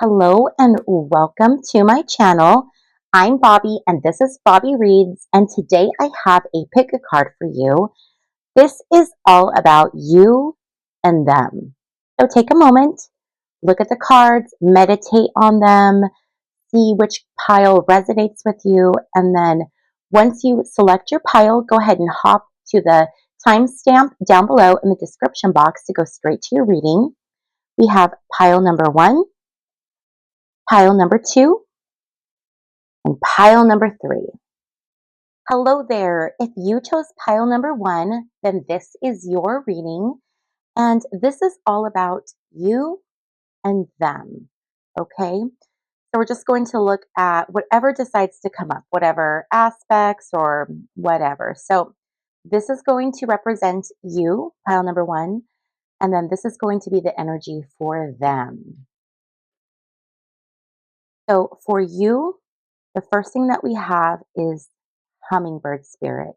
Hello and welcome to my channel. I'm Bobbie and this is Bobbie Reads, and today I have a pick a card for you. This is all about you and them. So take a moment, look at the cards, meditate on them, see which pile resonates with you, and then once you select your pile, go ahead and hop to the timestamp down below in the description box to go straight to your reading. We have pile number 1, pile number 2, and pile number 3. Hello there. If you chose pile number 1, then this is your reading. And this is all about you and them. Okay. So we're just going to look at whatever decides to come up, whatever aspects or whatever. So this is going to represent you, pile number 1. And then this is going to be the energy for them. So for you, the first thing that we have is hummingbird spirit.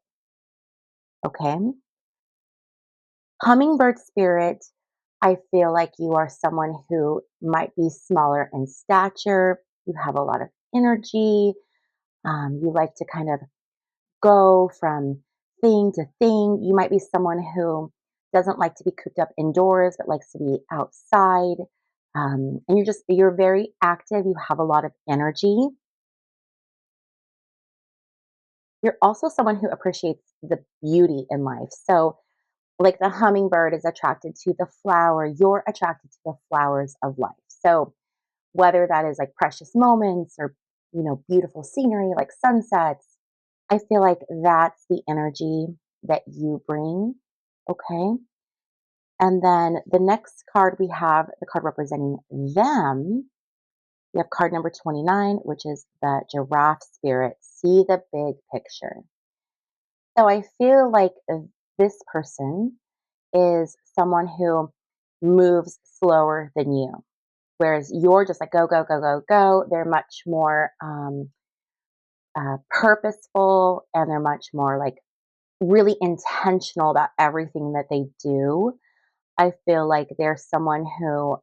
Okay. Hummingbird spirit, I feel like you are someone who might be smaller in stature. You have a lot of energy. You like to kind of go from thing to thing. You might be someone who doesn't like to be cooped up indoors, but likes to be outside. And you're very active. You have a lot of energy. You're also someone who appreciates the beauty in life. So like the hummingbird is attracted to the flower, you're attracted to the flowers of life. So whether that is like precious moments or, beautiful scenery like sunsets, I feel like that's the energy that you bring. Okay. And then the next card we have, the card representing them, we have card number 29, which is the giraffe spirit. See the big picture. So I feel like this person is someone who moves slower than you. Whereas you're just like go, go, go, go, go. They're much more purposeful, and they're much more like really intentional about everything that they do. I feel like they're someone who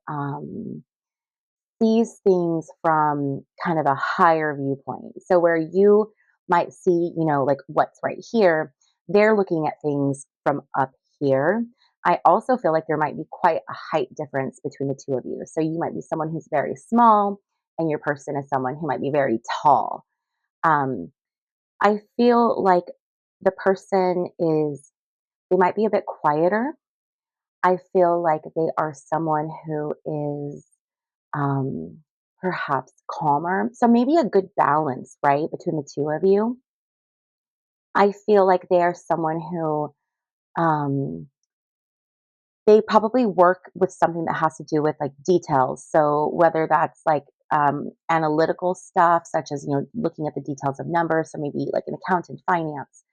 sees things from kind of a higher viewpoint. So where you might see, like what's right here, they're looking at things from up here. I also feel like there might be quite a height difference between the two of you. So you might be someone who's very small, and your person is someone who might be very tall. Um, I feel like the person they might be a bit quieter. I feel like they are someone who is um, perhaps calmer. So maybe a good balance, right, between the two of you. I feel like they are someone who um, they probably work with something that has to do with like details. So whether that's like analytical stuff, such as looking at the details of numbers, so maybe like an accountant, finance,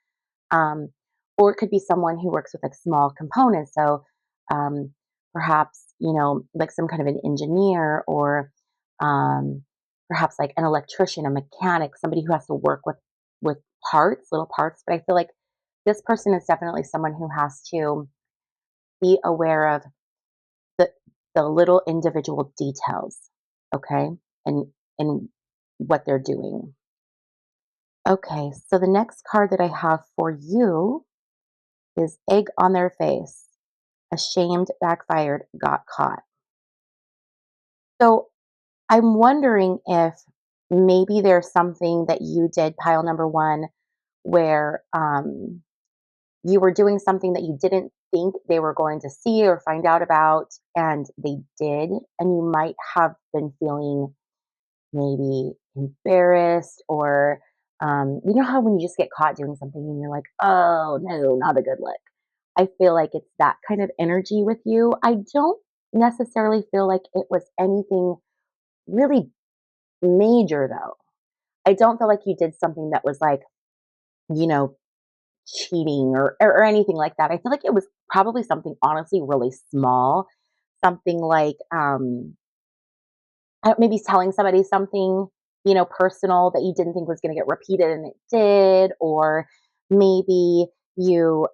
um, or it could be someone who works with like small components. So um, perhaps like some kind of an engineer, or um, perhaps like an electrician, a mechanic, somebody who has to work with parts, little parts. But I feel like this person is definitely someone who has to be aware of the the little individual details, okay, and and what they're doing. Okay, so the next card that I have for you is egg on their face. Ashamed, backfired, got caught. So I'm wondering if maybe there's something that you did, pile number 1, where you were doing something that you didn't think they were going to see or find out about, and they did, and you might have been feeling maybe embarrassed, or you know how when you just get caught doing something and you're like, oh no, not a good look. I feel like it's that kind of energy with you. I don't necessarily feel like it was anything really major though. I don't feel like you did something that was like, you know, cheating, or anything like that. I feel like it was probably something honestly really small. Something like maybe telling somebody something, personal that you didn't think was going to get repeated and it did, or maybe you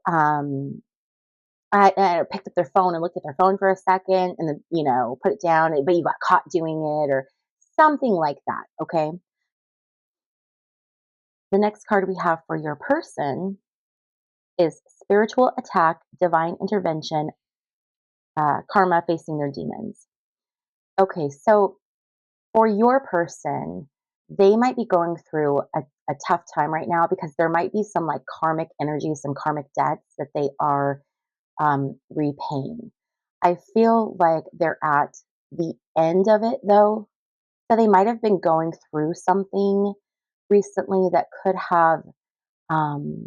I picked up their phone and looked at their phone for a second and then, put it down, but you got caught doing it, or something like that. Okay. The next card we have for your person is spiritual attack, divine intervention, karma facing their demons. Okay, so for your person, they might be going through a tough time right now because there might be some like karmic energy, some karmic debts that they are repaying. I feel like they're at the end of it though. So they might have been going through something recently that um,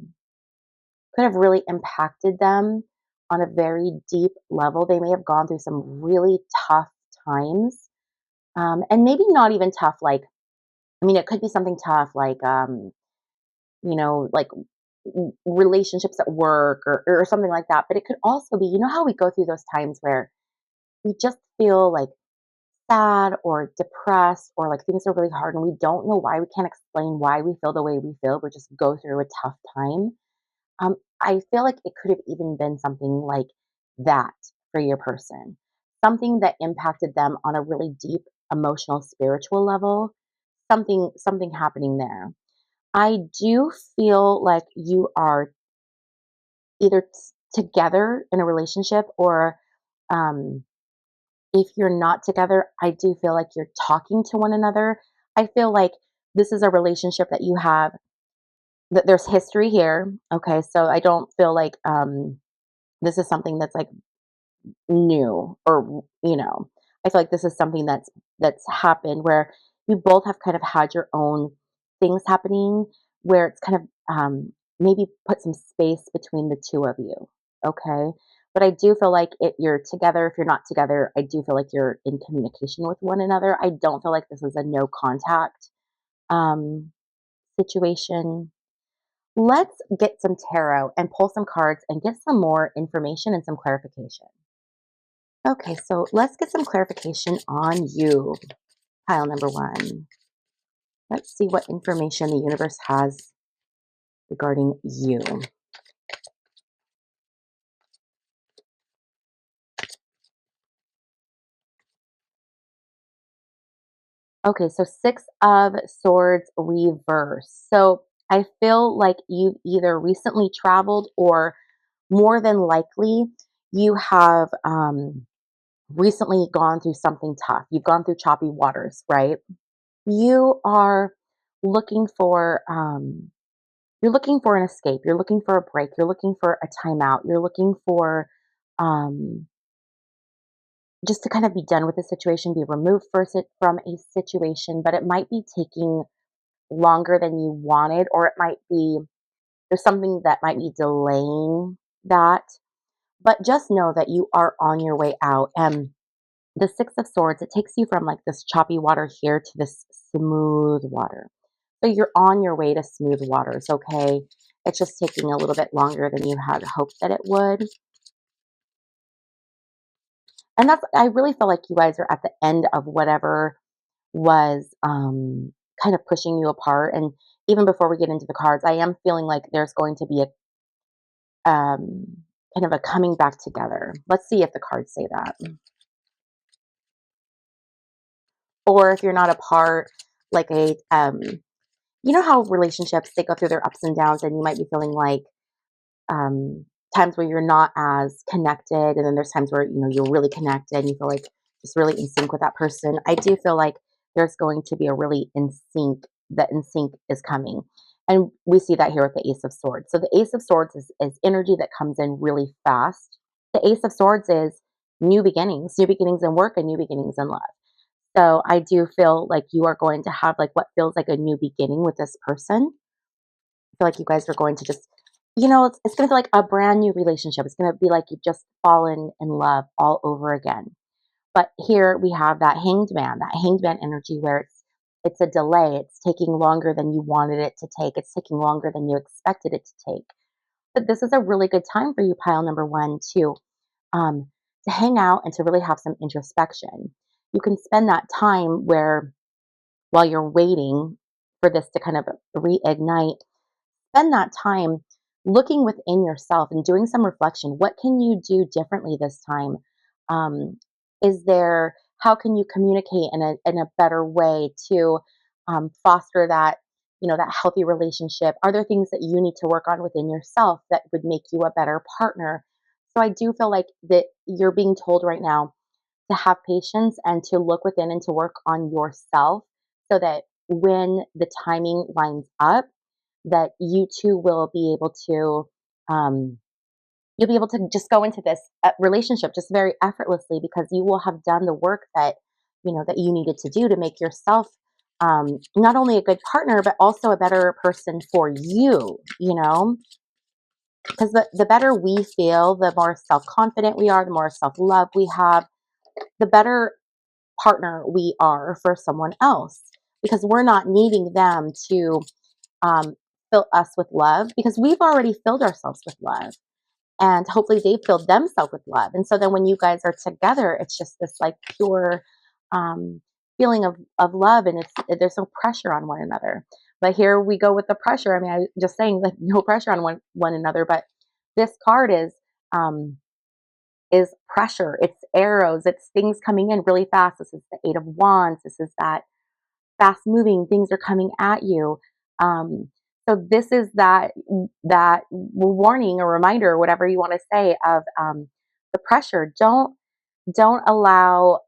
could have really impacted them on a very deep level. They may have gone through some really tough times, and maybe not even tough. Like, I mean, it could be something tough, like like relationships at work or something like that. But it could also be, how we go through those times where we just feel like sad or depressed or like things are really hard and we don't know why. We can't explain why we feel the way we feel. We just go through a tough time. I feel like it could have even been something like that for your person, something that impacted them on a really deep emotional, spiritual level. Something happening there. I do feel like you are either together in a relationship or um, if you're not together, I do feel like you're talking to one another. I feel like this is a relationship that you have, that there's history here. Okay. So I don't feel like this is something that's like new or, I feel like this is something that's happened where you both have kind of had your own things happening where it's kind of maybe put some space between the two of you. Okay. But I do feel like you're together. If you're not together, I do feel like you're in communication with one another. I don't feel like this is a no contact um, situation. Let's get some tarot and pull some cards and get some more information and some clarification. Okay, so let's get some clarification on you, pile number one. Let's see what information the universe has regarding you. Okay, so Six of Swords reverse. So I feel like you've either recently traveled or more than likely you have recently gone through something tough. You've gone through choppy waters, right? You are looking for you're looking for an escape. You're looking for a break. You're looking for a timeout. You're looking for um, just to kind of be done with the situation, be removed from a situation, but it might be taking longer than you wanted, or it might be there's something that might be delaying that. But just know that you are on your way out. And the Six of Swords, it takes you from like this choppy water here to this smooth water. So you're on your way to smooth waters, okay? It's just taking a little bit longer than you had hoped that it would. And I really feel like you guys are at the end of whatever was kind of pushing you apart. And even before we get into the cards, I am feeling like there's going to be a kind of a coming back together. Let's see if the cards say that. Or if you're not apart, like you know how relationships, they go through their ups and downs and you might be feeling like um, times where you're not as connected, and then there's times where you're really connected and you feel like just really in sync with that person. I do feel like there's going to be a really in sync, that in sync is coming, and we see that here with the Ace of Swords. So the Ace of Swords is energy that comes in really fast. The Ace of Swords is new beginnings in work and new beginnings in love. So I do feel like you are going to have like what feels like a new beginning with this person. I feel like you guys are going to just, it's going to feel like a brand new relationship. It's going to be like you've just fallen in love all over again. But here we have that hanged man energy where it's a delay. It's taking longer than you wanted it to take. It's taking longer than you expected it to take. But this is a really good time for you, pile number one, um, to hang out and to really have some introspection. You can spend that time while you're waiting for this to kind of reignite, spend that time looking within yourself and doing some reflection. What can you do differently this time? Um, is there how can you communicate in a better way to foster that, that healthy relationship? Are there things that you need to work on within yourself that would make you a better partner? So I do feel like that you're being told right now to have patience and to look within and to work on yourself so that when the timing lines up, that you two will be able to um, you'll be able to just go into this relationship just very effortlessly because you will have done the work that that you needed to do to make yourself not only a good partner but also a better person for you, because the better we feel, the more self-confident we are, the more self-love we have, the better partner we are for someone else, because we're not needing them to um, fill us with love because we've already filled ourselves with love, and hopefully they filled themselves with love. And so then when you guys are together, it's just this like pure um, feeling of love, and there's no pressure on one another. But here we go with the pressure. I mean, I just saying that no pressure on one another, but this card um, is pressure. It's arrows. It's things coming in really fast. This is the Eight of Wands. This is that fast moving things are coming at you. Um, so this is that warning or reminder, or whatever you want to say, of the pressure. Don't allow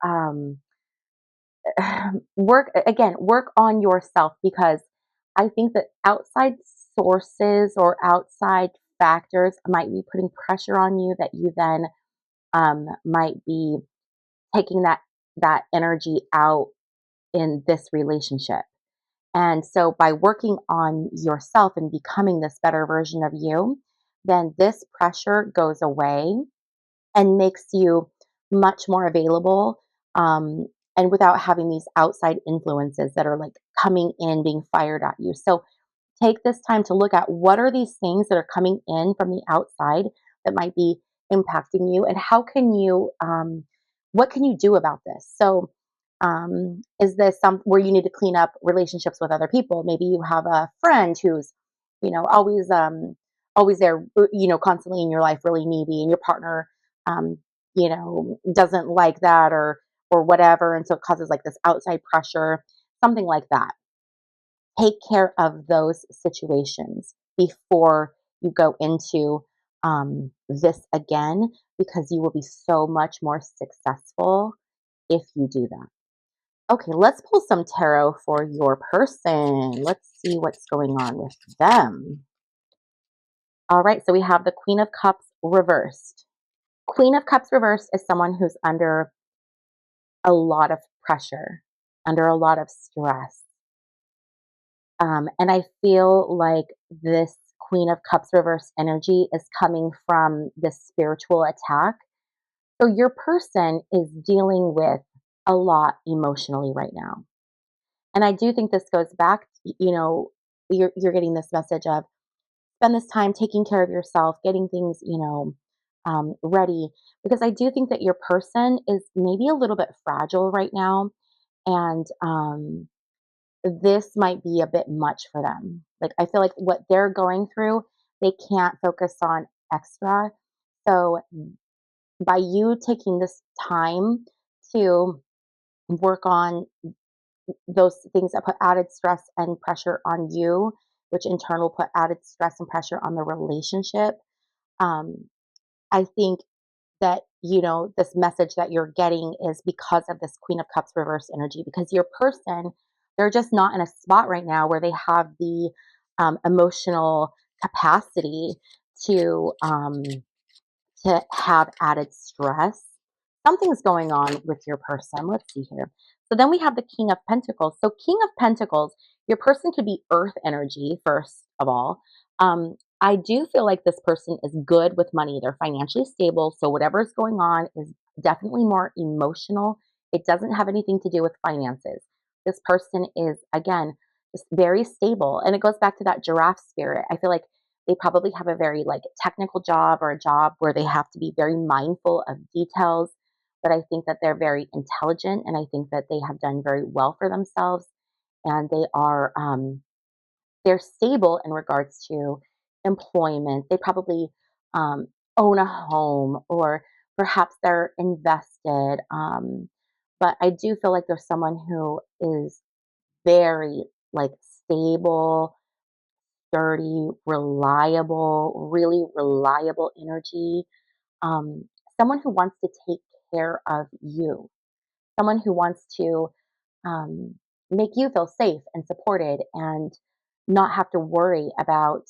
work on yourself, because I think that outside sources or outside factors might be putting pressure on you that you then might be taking that energy out in this relationship. And so by working on yourself and becoming this better version of you, then this pressure goes away and makes you much more available, um, and without having these outside influences that are like coming in, being fired at you. So take this time to look at what are these things that are coming in from the outside that might be impacting you, and how can you what can you do about this? So is this some where you need to clean up relationships with other people? Maybe you have a friend who's always there, constantly in your life, really needy, and your partner um doesn't like that, or whatever, and so it causes like this outside pressure, something like that. Take care of those situations before you go into this again, because you will be so much more successful if you do that. Okay, let's pull some tarot for your person. Let's see what's going on with them. All right, so we have the Queen of Cups reversed. Queen of Cups reversed is someone who's under a lot of pressure, under a lot of stress. And I feel like this Queen of Cups reverse energy is coming from this spiritual attack. So your person is dealing with a lot emotionally right now. And I do think this goes back, you're getting this message of spend this time taking care of yourself, getting things, ready. Because I do think that your person is maybe a little bit fragile right now. And this might be a bit much for them. Like, I feel like what they're going through, they can't focus on extra. So, by you taking this time to work on those things that put added stress and pressure on you, which in turn will put added stress and pressure on the relationship, um, I think that this message that you're getting is because of this Queen of Cups reverse energy, because your person, they're just not in a spot right now where they have the emotional capacity to have added stress. Something's going on with your person. Let's see here. So then we have the King of Pentacles. So King of Pentacles, your person could be earth energy, first of all. I do feel like this person is good with money. They're financially stable. So whatever's going on is definitely more emotional. It doesn't have anything to do with finances. This person is, again, just very stable. And it goes back to that giraffe spirit. I feel like they probably have a very like technical job, or a job where they have to be very mindful of details. But I think that they're very intelligent, and I think that they have done very well for themselves, and they're stable in regards to employment. They probably own a home, or perhaps they're invested. but I do feel like there's someone who is very like stable, sturdy, reliable, really reliable energy. Um, Someone who wants to take care of you, someone who wants to um, make you feel safe and supported and not have to worry about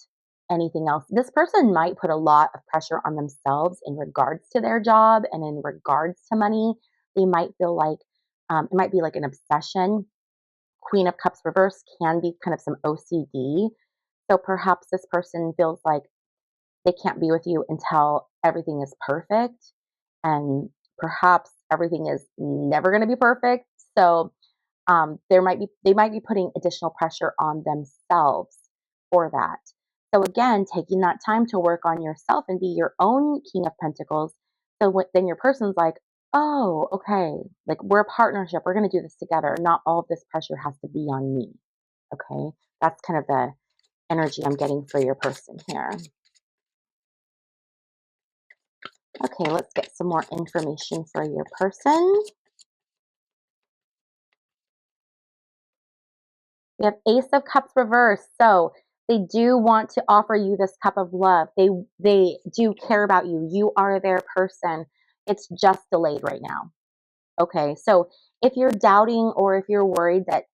anything else. This person might put a lot of pressure on themselves in regards to their job and in regards to money. They might feel like it might be like an obsession. Queen of Cups reverse can be kind of some OCD. So perhaps this person feels like they can't be with you until everything is perfect. And perhaps everything is never going to be perfect. So they might be putting additional pressure on themselves for that. So again, taking that time to work on yourself and be your own King of Pentacles. So then your person's like, oh, okay, like we're a partnership. We're going to do this together. Not all of this pressure has to be on me. Okay, that's kind of the energy I'm getting for your person here. Okay, let's get some more information for your person. We have Ace of Cups reversed. So they do want to offer you this cup of love. They do care about you. You are their person. It's just delayed right now. Okay. So if you're doubting or if you're worried that,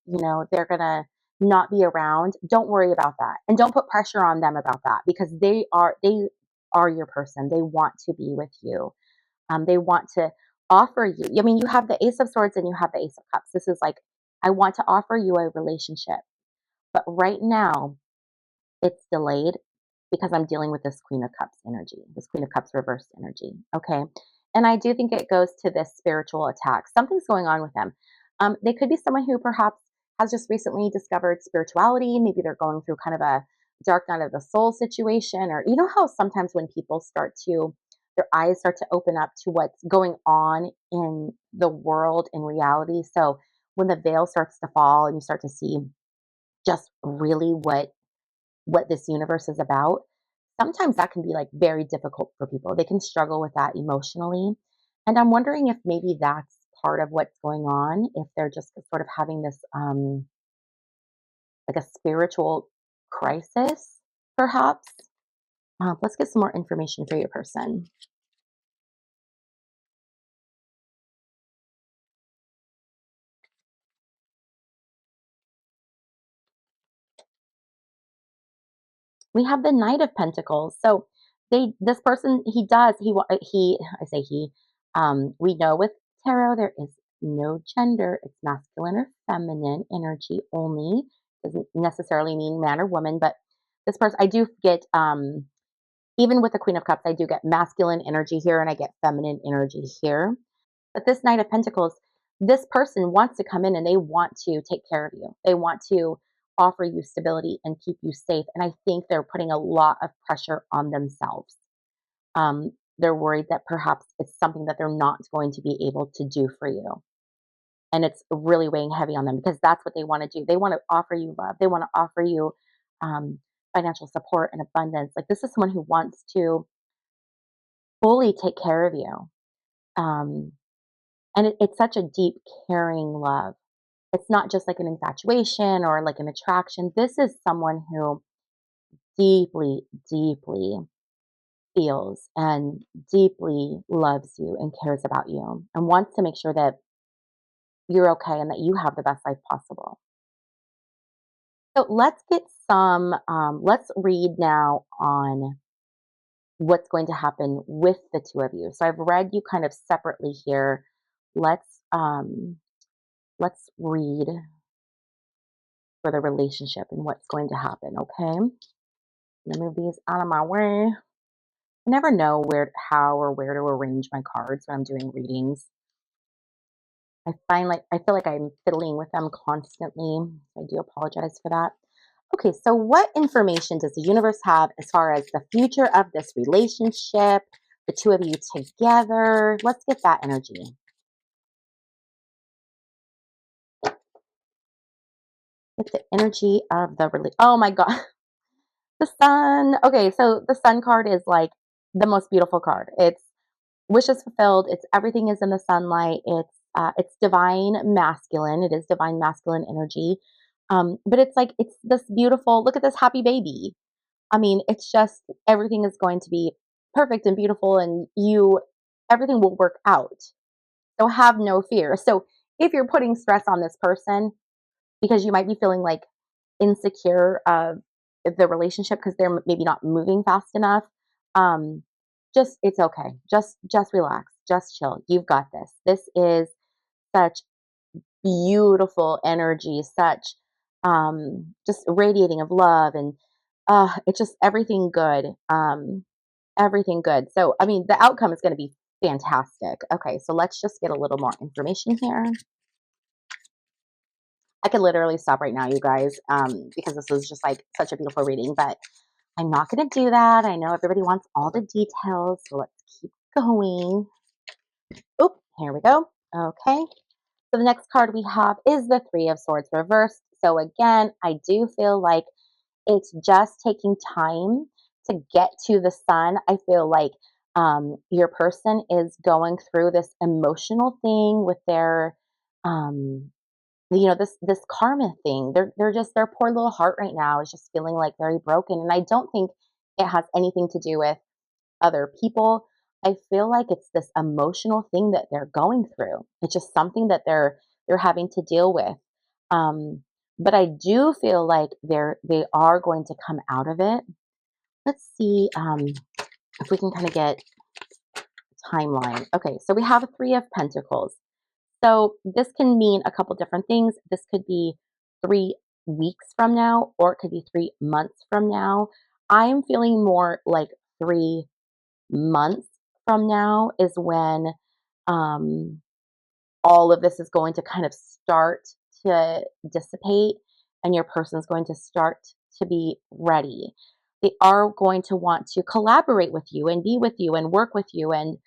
they're gonna not be around, don't worry about that. And don't put pressure on them about that because they are your person. They want to be with you. They want to offer you. I mean, you have the Ace of Swords and you have the Ace of Cups. This is like, I want to offer you a relationship. But right now, it's delayed because I'm dealing with this Queen of Cups energy, this Queen of Cups reverse energy. Okay. And I do think it goes to this spiritual attack. Something's going on with them. They could be someone who perhaps has just recently discovered spirituality. Maybe they're going through kind of a dark night of the soul situation, or you know how sometimes when people their eyes start to open up to what's going on in the world in reality. So when the veil starts to fall and you start to see just really what this universe is about, sometimes that can be like very difficult for people. They can struggle with that emotionally. And I'm wondering if maybe that's part of what's going on, if they're just sort of having this like a spiritual crisis, perhaps. Let's get some more information for your person. We have the Knight of Pentacles. So this person, I say he, we know with tarot, there is no gender. It's masculine or feminine energy only. Doesn't necessarily mean man or woman, but this person, I do get, even with the Queen of Cups, I do get masculine energy here and I get feminine energy here. But this Knight of Pentacles, this person wants to come in and they want to take care of you. They want to offer you stability and keep you safe. And I think they're putting a lot of pressure on themselves. They're worried that perhaps it's something that they're not going to be able to do for you. And it's really weighing heavy on them because that's what they want to do. They want to offer you love. They want to offer you um, financial support and abundance. Like this is someone who wants to fully take care of you. Um, and it's such a deep, caring love. It's not just like an infatuation or like an attraction. This is someone who deeply, deeply feels and deeply loves you and cares about you and wants to make sure that you're okay and that you have the best life possible. So let's read now on what's going to happen with the two of you. So I've read you kind of separately here. Let's, um, let's read for the relationship and what's going to happen. Okay. Let me move these out of my way. I never know how or where to arrange my cards when I'm doing readings. I feel like I'm fiddling with them constantly. I do apologize for that. Okay, so what information does the universe have as far as the future of this relationship, the two of you together? Let's get that energy. It's the energy of the Oh my God, the sun. Okay, so the sun card is like the most beautiful card. It's wishes fulfilled. It's everything is in the sunlight. It's it's divine masculine. It is divine masculine energy. But it's like, it's this beautiful, look at this happy baby. I mean, it's just everything is going to be perfect and beautiful, and everything will work out. So have no fear. So if you're putting stress on this person because you might be feeling like insecure of the relationship because they're maybe not moving fast enough, um, just it's okay. Just relax. Just chill. You've got this. This is such beautiful energy, such just radiating of love, and it's just everything good. Everything good. So I mean the outcome is going to be fantastic. Okay, so let's just get a little more information here. I could literally stop right now, you guys, because this was just like such a beautiful reading, but I'm not going to do that. I know everybody wants all the details, so let's keep going. Oop, here we go. Okay. So the next card we have is the Three of Swords reversed. So again, I do feel like it's just taking time to get to the sun. I feel like your person is going through this emotional thing with their, um, this karma thing. They're just, their poor little heart right now is just feeling like very broken. And I don't think it has anything to do with other people. I feel like it's this emotional thing that they're going through. It's just something that they're having to deal with. Um, but I do feel like they are going to come out of it. Let's see if we can kind of get a timeline. Okay, so we have a Three of Pentacles. So this can mean a couple different things. This could be 3 weeks from now, or it could be 3 months from now. I'm feeling more like 3 months from now is when um, all of this is going to kind of start to dissipate, and your person is going to start to be ready. They are going to want to collaborate with you and be with you and work with you and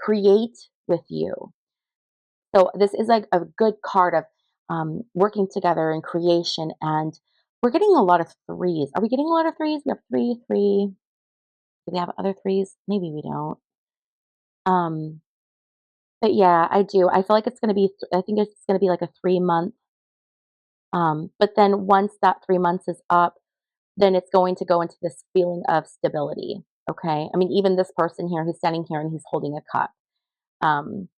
create with you. So this is like a good card of working together in creation, and we're getting a lot of threes. Are we getting a lot of threes? We have three, three. Do we have other threes? Maybe we don't. Um, but yeah, I do. I feel like it's going to be, I think it's going to be like a 3 month. But then once that 3 months is up, then it's going to go into this feeling of stability. Okay. I mean, even this person here who's standing here and he's holding a cup. Um,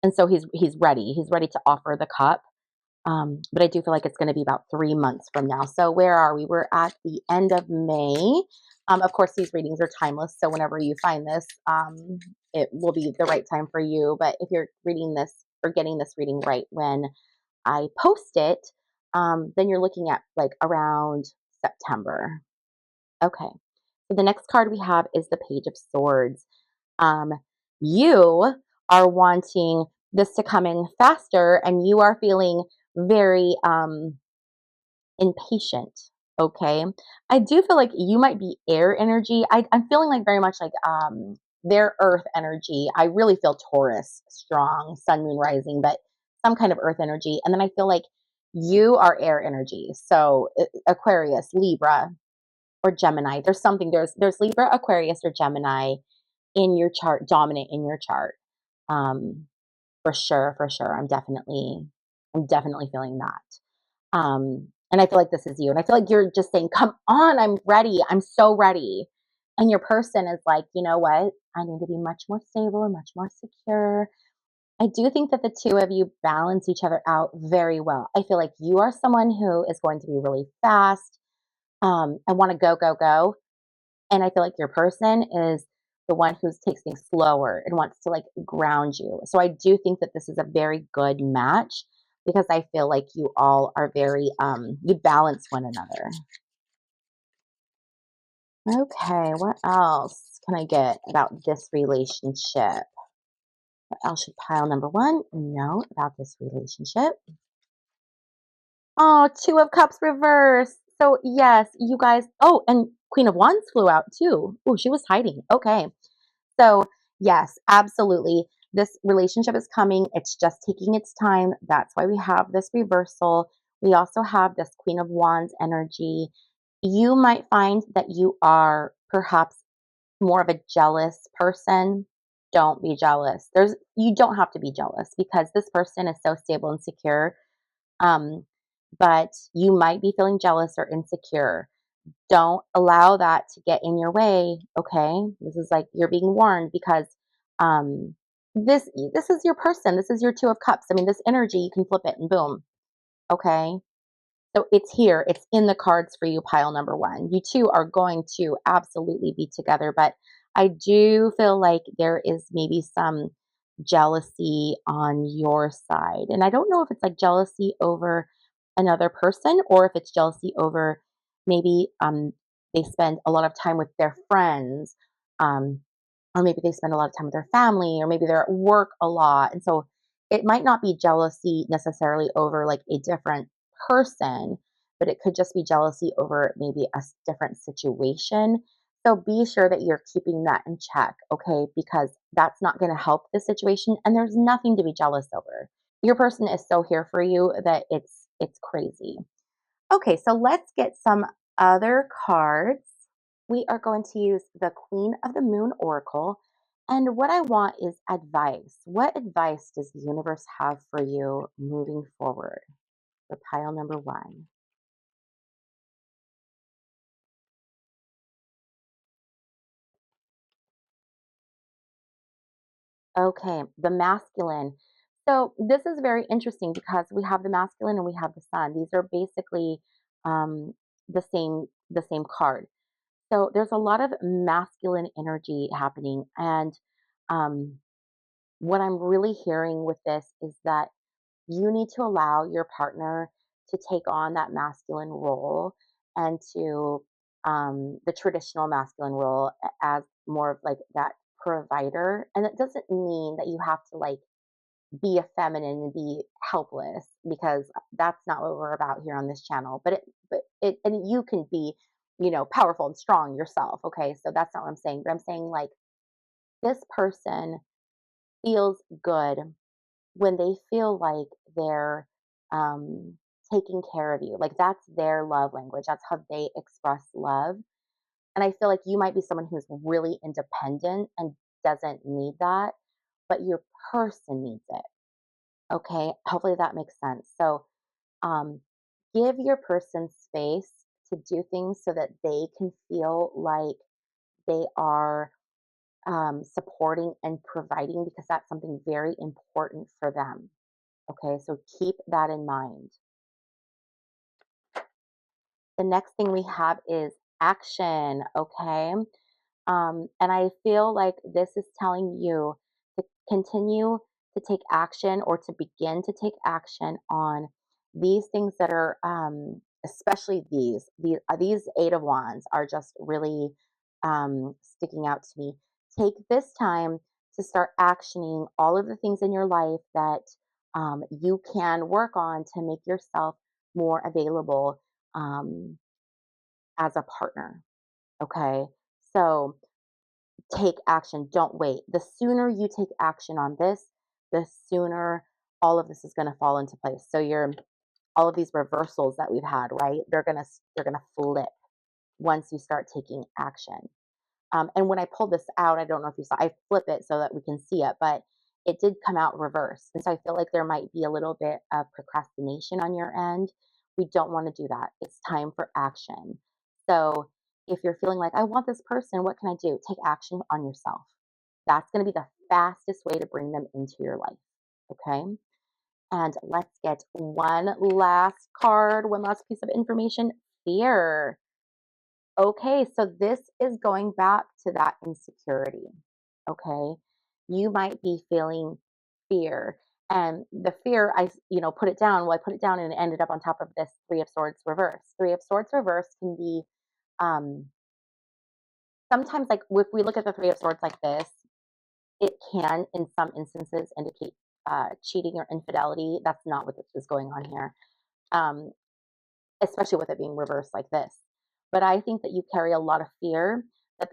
and so he's ready. He's ready to offer the cup. But I do feel like it's going to be about 3 months from now. So where are we? We're at the end of May. Of course, these readings are timeless. So whenever you find this, it will be the right time for you. But if you're reading this or getting this reading right when I post it, then you're looking at like around September. Okay. So the next card we have is the Page of Swords. Um, you are wanting this to come in faster, and you are feeling very impatient. Okay. I do feel like you might be air energy. I'm feeling like very much like their earth energy. I really feel Taurus strong, sun, moon, rising, but some kind of earth energy. And then I feel like you are air energy. So Aquarius, Libra, or Gemini. There's something, there's Libra, Aquarius, or Gemini in your chart, dominant in your chart. Um, for sure, for sure. I'm definitely feeling that. And I feel like this is you. And I feel like you're just saying, come on, I'm ready. I'm so ready. And your person is like, you know what? I need to be much more stable and much more secure. I do think that the two of you balance each other out very well. I feel like you are someone who is going to be really fast and want to go, go, go. And I feel like your person is the one who takes things slower and wants to like ground you. So I do think that this is a very good match because I feel like you all are very, you balance one another. Okay, what else can I get about this relationship? What else should pile number one know about this relationship? Oh, Two of Cups reverse. So yes, you guys. Oh, and Queen of Wands flew out too. Oh, she was hiding. Okay. So, yes, absolutely. This relationship is coming. It's just taking its time. That's why we have this reversal. We also have this Queen of Wands energy. You might find that you are perhaps more of a jealous person. don't be jealous. You don't have to be jealous because this person is so stable and secure. Um, but you might be feeling jealous or insecure. Don't allow that to get in your way, okay? This is like you're being warned because um this is your person. This is your 2 of cups. I mean, this energy, you can flip it and boom, okay? So it's here. It's in the cards for you, pile number 1. You 2 are going to absolutely be together, but I do feel like there is maybe some jealousy on your side. And I don't know if it's like jealousy over another person or if it's jealousy over maybe they spend a lot of time with their friends, um or maybe they spend a lot of time with their family, or maybe they're at work a lot. And so it might not be jealousy necessarily over like a different person, but it could just be jealousy over maybe a different situation. So be sure that you're keeping that in check, okay? Because that's not going to help the situation and there's nothing to be jealous over. Your person is so here for you that it's crazy. Okay, so let's get some other cards. We are going to use the Queen of the Moon Oracle. And what I want is advice. What advice does the universe have for you moving forward for pile number 1? Okay, the masculine. So this is very interesting because we have the masculine and we have the sun. These are basically um, the same card. So there's a lot of masculine energy happening, and um, what I'm really hearing with this is that you need to allow your partner to take on that masculine role and to the traditional masculine role as more of like that provider. And it doesn't mean that you have to like be a feminine and be helpless because that's not what we're about here on this channel. But and you can be, powerful and strong yourself. Okay. So that's not what I'm saying. But I'm saying like this person feels good when they feel like they're um, taking care of you. Like that's their love language. That's how they express love. And I feel like you might be someone who's really independent and doesn't need that, but your person needs it. Okay. Hopefully that makes sense. So um, give your person space to do things so that they can feel like they are supporting and providing because that's something very important for them. Okay, so keep that in mind. The next thing we have is action. Okay, and I feel like this is telling you to continue to take action or to begin to take action on these things that are, especially these 8 of Wands are just really sticking out to me. Take this time to start actioning all of the things in your life that you can work on to make yourself more available um, as a partner. Okay, so take action. Don't wait. The sooner you take action on this, the sooner all of this is going to fall into place. So you're all of these reversals that we've had, right? They're gonna flip once you start taking action. And when I pulled this out, I don't know if you saw, I flip it so that we can see it, but it did come out reverse. And so I feel like there might be a little bit of procrastination on your end. We don't want to do that. It's time for action. So if you're feeling like, I want this person, what can I do? Take action on yourself. That's going to be the fastest way to bring them into your life. Okay. And let's get one last card, one last piece of information. Fear. Okay, so this is going back to that insecurity. Okay, you might be feeling fear, and the fear, put it down. Well, I put it down, and it ended up on top of this Three of Swords reverse. Three of Swords reverse can be um, sometimes like if we look at the Three of Swords like this, it can, in some instances, indicate cheating or infidelity. That's not what is going on here. Um, Especially with it being reversed like this. But I think that you carry a lot of fear that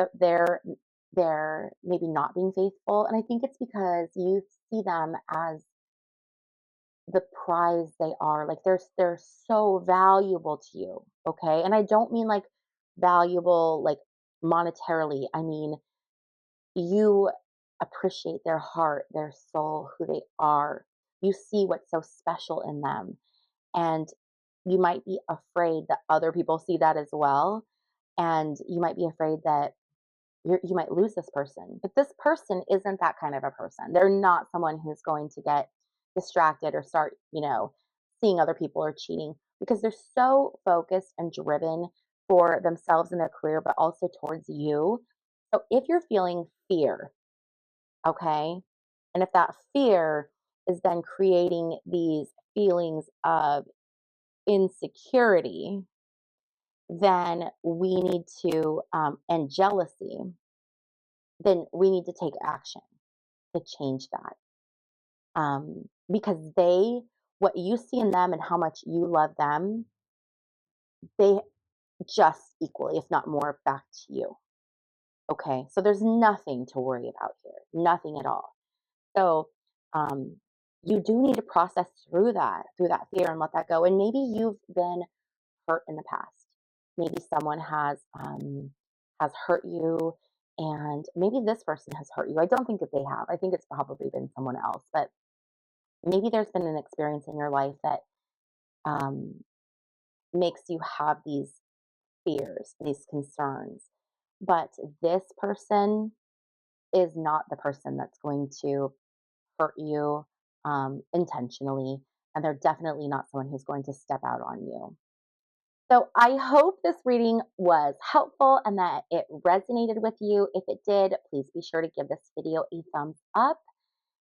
they're maybe not being faithful, and I think it's because you see them as the prize they are. Like they're so valuable to you, okay? And I don't mean like valuable like monetarily. I mean you. appreciate their heart, their soul, who they are. You see what's so special in them. And you might be afraid that other people see that as well. And you might be afraid that you might lose this person. But this person isn't that kind of a person. They're not someone who's going to get distracted or start, seeing other people or cheating because they're so focused and driven for themselves and their career, but also towards you. So if you're feeling fear, okay, and if that fear is then creating these feelings of insecurity, then we need to, and jealousy, then we need to take action to change that. Because what you see in them and how much you love them, they just equally, if not more, back to you. Okay. So there's nothing to worry about here, nothing at all. So, um, you do need to process through that fear and let that go. And maybe you've been hurt in the past. Maybe someone has hurt you, and maybe this person has hurt you. I don't think that they have. I think it's probably been someone else, but maybe there's been an experience in your life that um, makes you have these fears, these concerns. But this person is not the person that's going to hurt you intentionally, and they're definitely not someone who's going to step out on you. So I hope this reading was helpful and that it resonated with you. If it did, please be sure to give this video a thumbs up.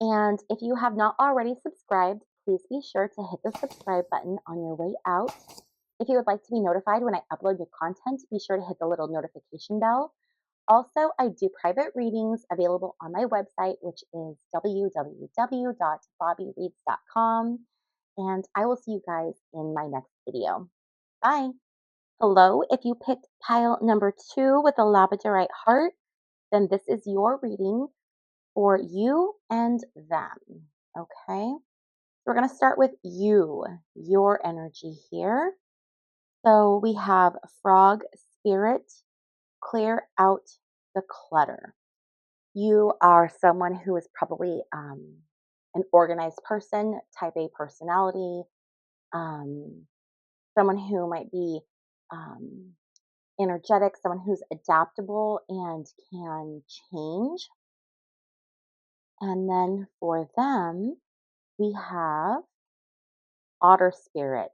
And if you have not already subscribed, please be sure to hit the subscribe button on your way out. If you would like to be notified when I upload new content, be sure to hit the little notification bell. Also, I do private readings available on my website, which is www.bobbiereads.com. And I will see you guys in my next video. Bye. Hello, if you picked pile number 2 with a labradorite heart, then this is your reading for you and them. Okay, we're going to start with you, your energy here. So we have frog spirit, clear out the clutter. You are someone who is probably an organized person, type A personality, um, someone who might be um, energetic, someone who's adaptable and can change. And then for them, we have otter spirit.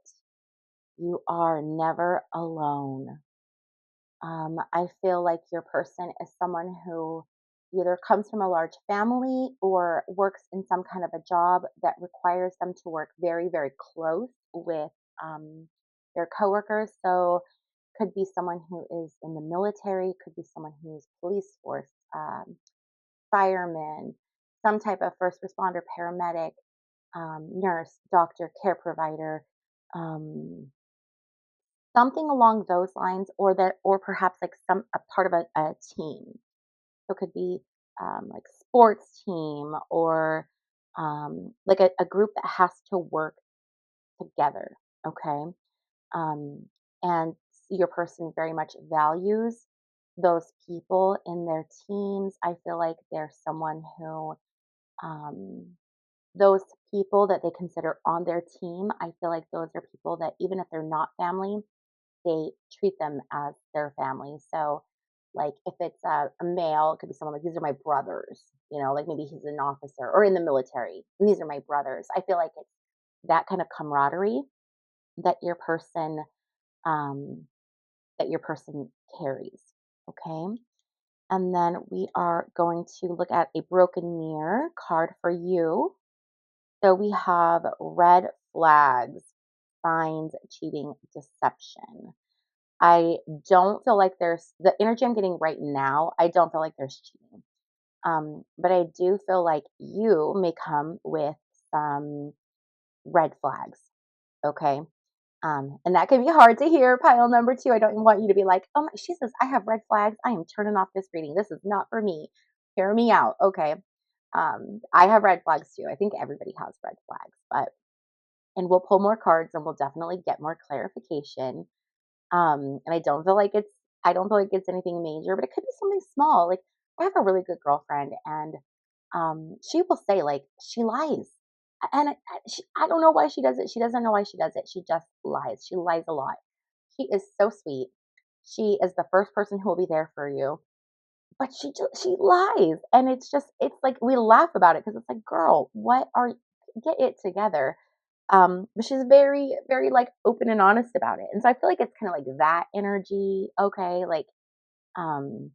You are never alone. I feel like your person is someone who either comes from a large family or works in some kind of a job that requires them to work very, very close with their coworkers. So, could be someone who is in the military, could be someone who's police force, fireman, some type of first responder, paramedic, nurse, doctor, care provider. Um, Something along those lines, or perhaps like a part of a team. So it could be like sports team or like a group that has to work together. Okay. Um, and your person very much values those people in their teams. I feel like they're someone who, um, those people that they consider on their team, I feel like those are people that even if they're not family, they treat them as their family. So, like if it's a male, it could be someone like, these are my brothers, like maybe he's an officer or in the military, and these are my brothers. I feel like it's that kind of camaraderie that your person um, carries. Okay. And then we are going to look at a broken mirror card for you. So we have red flags, signs, cheating, deception. I don't feel like there's the energy I'm getting right now. I don't feel like there's cheating. But I do feel like you may come with some red flags. Okay. And that can be hard to hear, pile number 2. I don't want you to be like, oh, she says, I have red flags. I am turning off this reading. This is not for me. Hear me out. Okay. I have red flags too. I think everybody has red flags, and we'll pull more cards and we'll definitely get more clarification. And I don't feel like it's anything major, but it could be something small. Like I have a really good girlfriend and she will say like she lies, and I don't know why she does it. She doesn't know why she does it. She just lies. She lies a lot. She is so sweet. She is the first person who will be there for you, but she lies, and it's like we laugh about it because it's like, girl, what are get it together. But she's very, very like open and honest about it, and so I feel like it's kind of like that energy. Okay, um,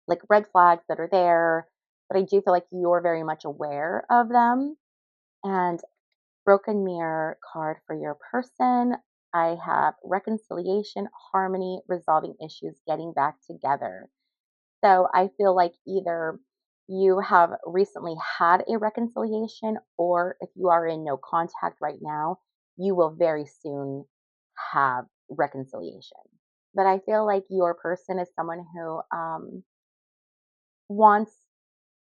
like red flags that are there, but I do feel like you're very much aware of them. And broken mirror card for your person. I have reconciliation, harmony, resolving issues, getting back together. So I feel like either you have recently had a reconciliation, or if you are in no contact right now, you will very soon have reconciliation. But I feel like your person is someone who wants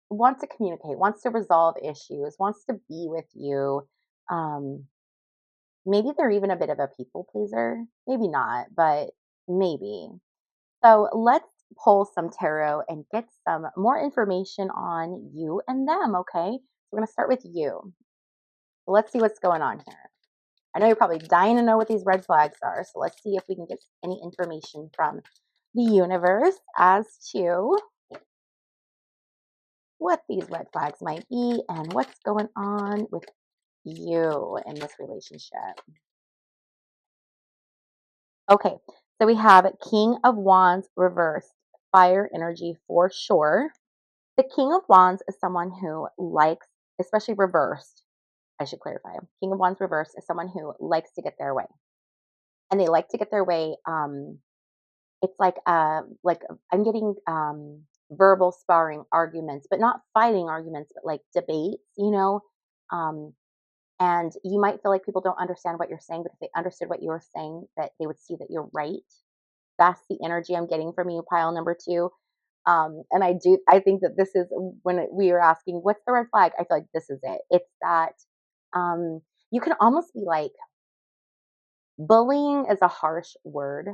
wants to communicate, wants to resolve issues, wants to be with you. Um, Maybe they're even a bit of a people pleaser. Maybe not, but maybe. So let's pull some tarot and get some more information on you and them, okay? We're going to start with you. Let's see what's going on here. I know you're probably dying to know what these red flags are, so let's see if we can get any information from the universe as to what these red flags might be and what's going on with you in this relationship. Okay, so we have King of Wands reversed, fire energy for sure. The King of Wands is someone who likes, especially reversed, I should clarify. King of Wands reversed is someone who likes to get their way. And they like to get their way. It's like I'm getting verbal sparring arguments, but not fighting arguments, but like debates, you know. Um, and you might feel like people don't understand what you're saying, but if they understood what you were saying, that they would see that you're right. That's the energy I'm getting from you, pile number two. And I think that this is we are asking, what's the red flag? I feel like this is it. It's that um, you can almost be like, bullying is a harsh word,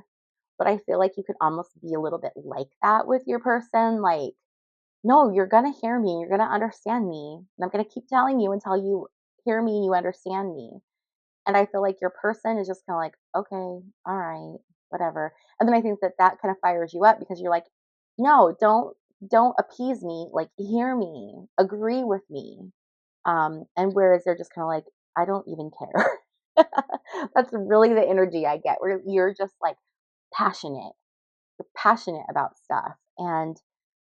but I feel like you could almost be a little bit like that with your person. Like, no, you're going to hear me. You're going to understand me. And I'm going to keep telling you until you hear me and you understand me. And I feel like your person is just kind of like, okay, all right, whatever. And then I think that that kind of fires you up because you're like, no, don't appease me. Like, hear me, agree with me. And whereas they're just kind of like, I don't even care. That's really the energy I get. Where you're just like passionate. You're passionate about stuff, and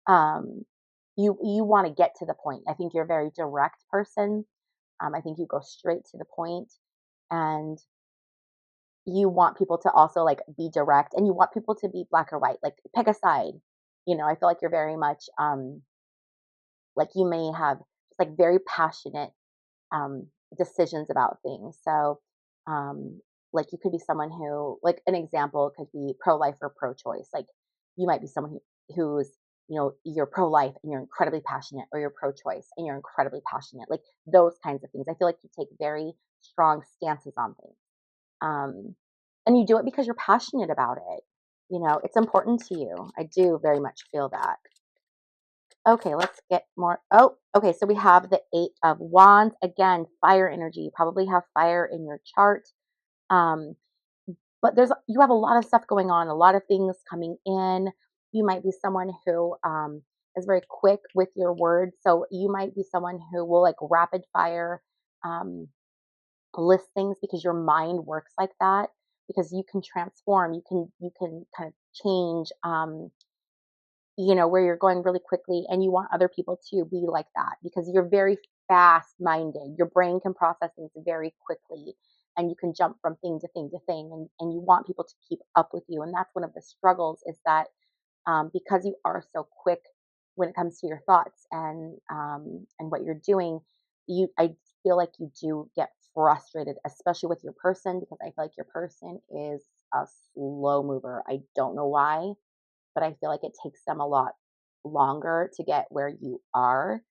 um, you want to get to the point. I think you're a very direct person. I think you go straight to the point, and you want people to also like be direct, and you want people to be black or white, like pick a side. You know, I feel like you're very much like you may have just like very passionate um decisions about things. So like you could be someone who, like an example could be pro-life or pro-choice. Like you might be someone who's, you know, you're pro-life and you're incredibly passionate, or you're pro-choice and you're incredibly passionate, like those kinds of things. I feel like you take very strong stances on things, um, and you do it because you're passionate about it. You know, it's important to you. I do very much feel that. Okay, let's get more. Oh, okay. So we have the Eight of Wands. Again, fire energy. You probably have fire in your chart. Um, but you have a lot of stuff going on, a lot of things coming in. You might be someone who is very quick with your words. So you might be someone who will like rapid fire um, list things because your mind works like that, because you can transform, you can kind of change, you know, where you're going really quickly, and you want other people to be like that because you're very fast minded. Your brain can process things very quickly, and you can jump from thing to thing to thing, and you want people to keep up with you. And that's one of the struggles, is that because you are so quick when it comes to your thoughts and what you're doing, I feel like you do get frustrated, especially with your person, because I feel like your person is a slow mover. I don't know why, but I feel like it takes them a lot longer to get where you are.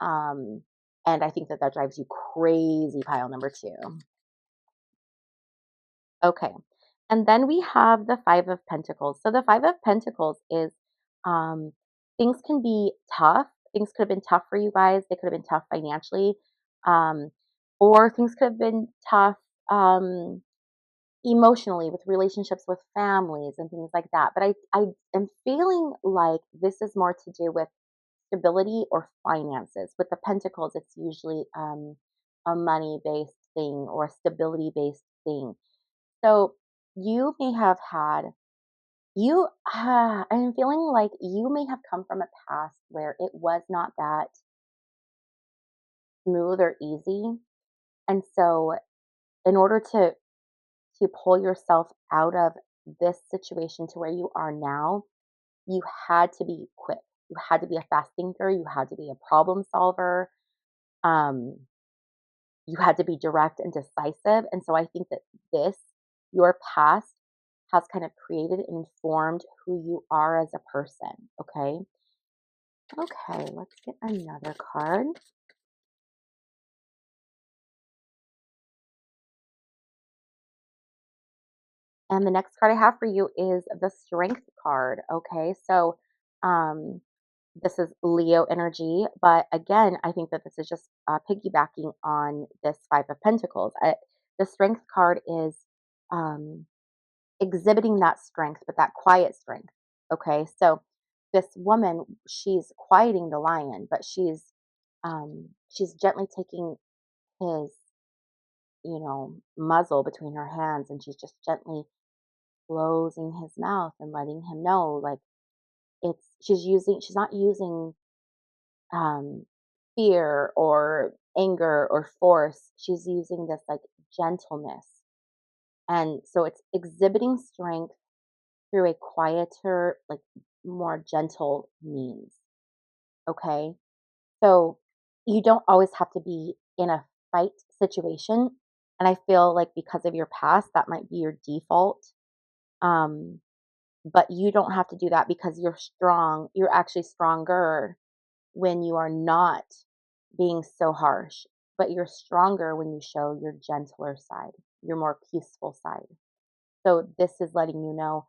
Um, and I think that that drives you crazy, pile number two. Okay. And then we have the Five of Pentacles. So the Five of Pentacles is, um, things can be tough. things could have been tough for you guys. They could have been tough financially, um, or things could have been tough um, emotionally with relationships with families and things like that. But I am feeling like this is more to do with stability or finances. With the pentacles, it's usually a money based thing or a stability based thing. So you may have had I'm feeling like you may have come from a past where it was not that smooth or easy. And so in order to pull yourself out of this situation to where you are now, you had to be quick. You had to be a fast thinker, you had to be a problem solver. Um you had to be direct and decisive. And so I think that this, your past, has kind of created and informed who you are as a person. Okay. Okay, let's get another card. And the next card I have for you is the Strength card. Okay, so um, this is Leo energy, but again, I think that this is just piggybacking on this Five of Pentacles. The Strength card is um, exhibiting that strength, but that quiet strength. Okay, so this woman, she's quieting the lion, but she's gently taking his muzzle between her hands, and she's just gently closing his mouth and letting him know, like, she's not using um, fear or anger or force. She's using this like gentleness. And so it's exhibiting strength through a quieter, like more gentle means. Okay. So you don't always have to be in a fight situation. And I feel like because of your past, that might be your default. Um, but you don't have to do that because you're strong. You're actually stronger when you are not being so harsh, but you're stronger when you show your gentler side, your more peaceful side. So this is letting you know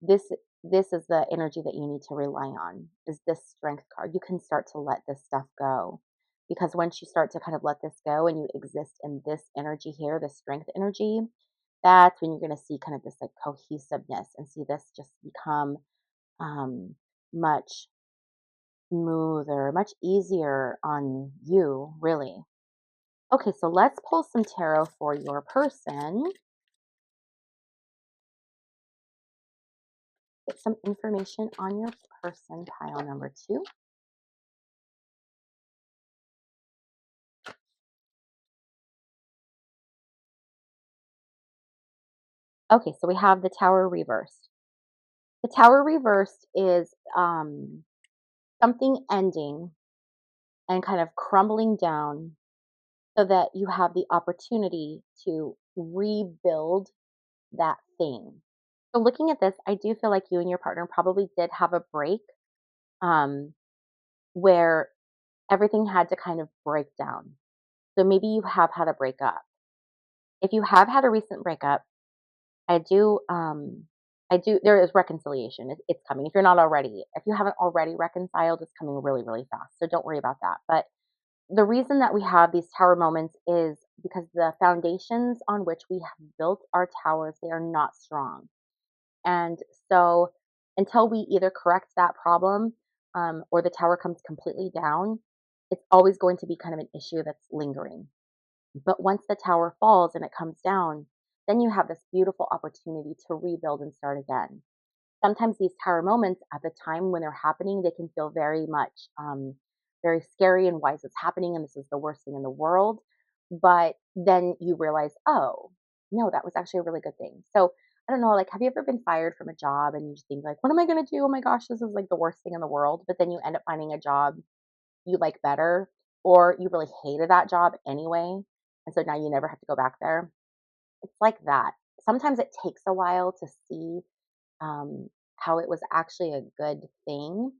this this is the energy that you need to rely on is this strength card. You can start to let this stuff go. Because once you start to kind of let this go and you exist in this energy here, this strength energy, that's when you're going to see kind of this like cohesiveness and see this just become um, much smoother, much easier on you, really. Okay, so let's pull some tarot for your person. Get some information on your person, pile number two. Okay, so we have the Tower reversed. The Tower reversed is something ending and kind of crumbling down so that you have the opportunity to rebuild that thing. So looking at this, I do feel like you and your partner probably did have a break um, where everything had to kind of break down. So maybe you have had a breakup. If you have had a recent breakup, I do there is reconciliation. It's coming. If you're not already, if you haven't already reconciled, it's coming really, really fast. So don't worry about that. But the reason that we have these tower moments is because the foundations on which we have built our towers, they are not strong. And so until we either correct that problem or the tower comes completely down, it's always going to be kind of an issue that's lingering. But once the tower falls and it comes down, then you have this beautiful opportunity to rebuild and start again. Sometimes these tower moments at the time when they're happening, they can feel very much very scary and why is this happening? And this is the worst thing in the world. But then you realize, oh, no, that was actually a really good thing. So I don't know, like, have you ever been fired from a job and you just think, like, what am I going to do? Oh my gosh, this is like the worst thing in the world. But then you end up finding a job you like better, or you really hated that job anyway. And so now you never have to go back there. It's like that. Sometimes it takes a while to see um, how it was actually a good thing.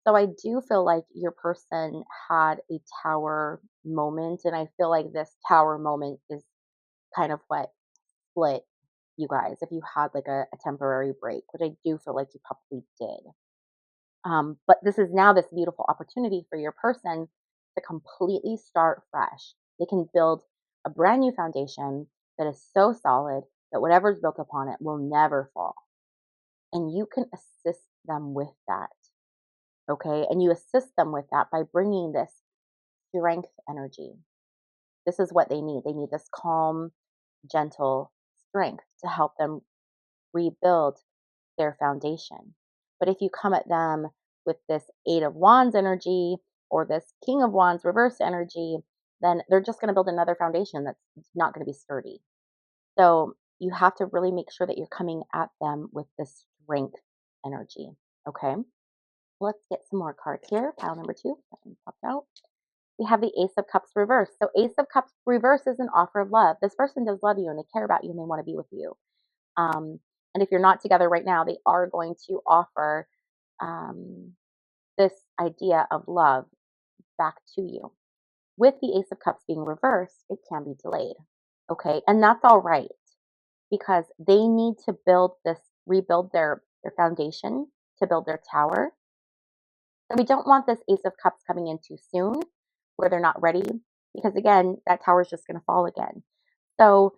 So I do feel like your person had a tower moment, and I feel like this tower moment is kind of what split you guys. If you had like a temporary break, which I do feel like you probably did. But this is now this beautiful opportunity for your person to completely start fresh. They can build a brand new foundation that is so solid that whatever's built upon it will never fall. And you can assist them with that. Okay. And you assist them with that by bringing this strength energy. This is what they need. They need this calm, gentle strength to help them rebuild their foundation. But if you come at them with this Eight of Wands energy or this King of Wands reverse energy, then they're just going to build another foundation that's not going to be sturdy. So you have to really make sure that you're coming at them with this strength energy. Okay. Let's get some more cards here. Pile number 2. That one popped out. We have the Ace of Cups reverse. So Ace of Cups reverse is an offer of love. This person does love you and they care about you and they want to be with you. And if you're not together right now, they are going to offer um, this idea of love back to you. With the Ace of Cups being reversed, it can be delayed. Okay. And that's all right because they need to rebuild their foundation to build their tower. So we don't want this Ace of Cups coming in too soon where they're not ready because, again, that tower is just going to fall again. So,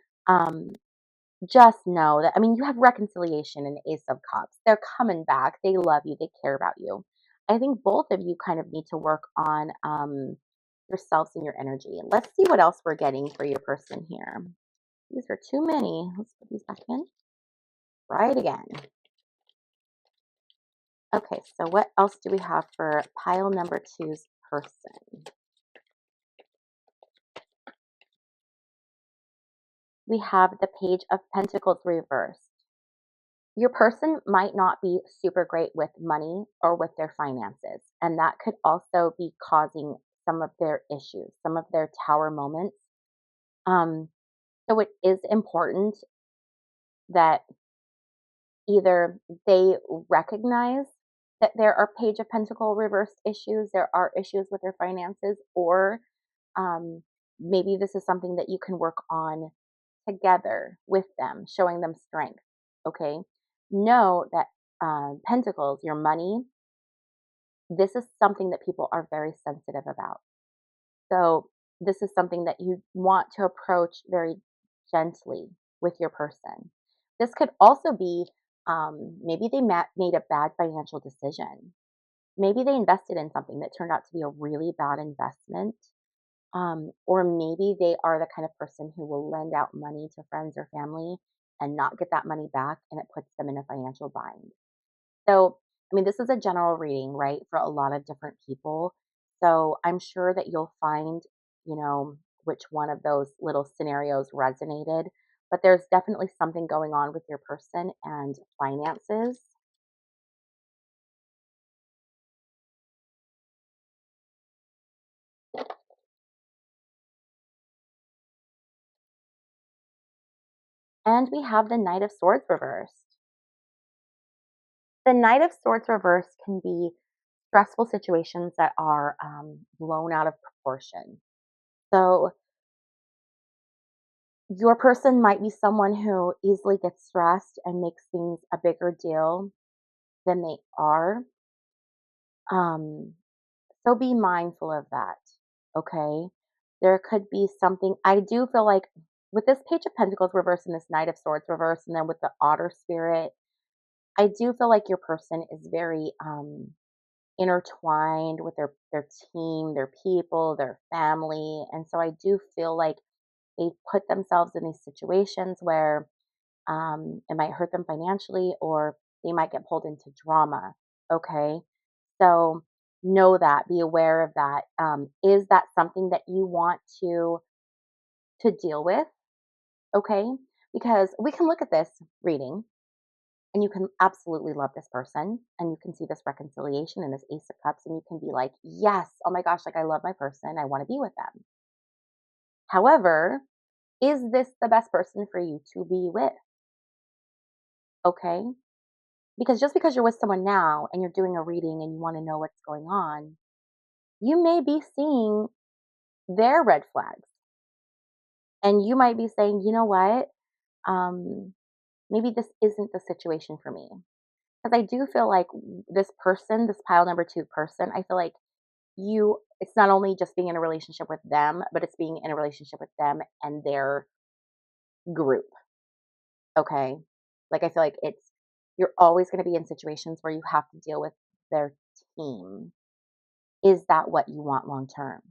just know that, I mean, you have reconciliation in Ace of Cups. They're coming back. They love you. They care about you. I think both of you kind of need to work on yourselves and your energy. Let's see what else we're getting for your person here. These are too many. Let's put these back in. Try it again. Okay, so what else do we have for pile number 2's person? We have the Page of Pentacles reversed. Your person might not be super great with money or with their finances, and that could also be causing some of their issues, some of their tower moments. Um, so it is important that either they recognize that there are Page of Pentacle reversed issues, there are issues with their finances, or um, maybe this is something that you can work on together with them, showing them strength. Okay. Know that pentacles, your money, this is something that people are very sensitive about. So, this is something that you want to approach very gently with your person. This could also be maybe they made a bad financial decision. Maybe they invested in something that turned out to be a really bad investment. Or maybe they are the kind of person who will lend out money to friends or family and not get that money back, and it puts them in a financial bind. So, I mean, this is a general reading, right, for a lot of different people. So, I'm sure that you'll find, which one of those little scenarios resonated. But there's definitely something going on with your person and finances. And we have the Knight of Swords reversed. The Knight of Swords reversed can be stressful situations that are blown out of proportion. So, your person might be someone who easily gets stressed and makes things a bigger deal than they are. Um, so, be mindful of that. Okay. There could be something, I do feel like with this Page of Pentacles reverse and this Knight of Swords reverse, and then with the Otter Spirit, I do feel like your person is very intertwined with their team, their people, their family. And so I do feel like they put themselves in these situations where it might hurt them financially or they might get pulled into drama. Okay. So know that, be aware of that. Is that something that you want to deal with? Okay. Because we can look at this reading and you can absolutely love this person and you can see this reconciliation and this Ace of Cups and you can be like, yes, oh my gosh, like I love my person. I want to be with them. However, is this the best person for you to be with? Okay. Because just because you're with someone now and you're doing a reading and you want to know what's going on, you may be seeing their red flags and you might be saying, you know what? Um, maybe this isn't the situation for me. Because I do feel like this person, this pile number 2 person, I feel like it's not only just being in a relationship with them, but it's being in a relationship with them and their group, okay? Like, I feel like you're always gonna be in situations where you have to deal with their team. Is that what you want long term?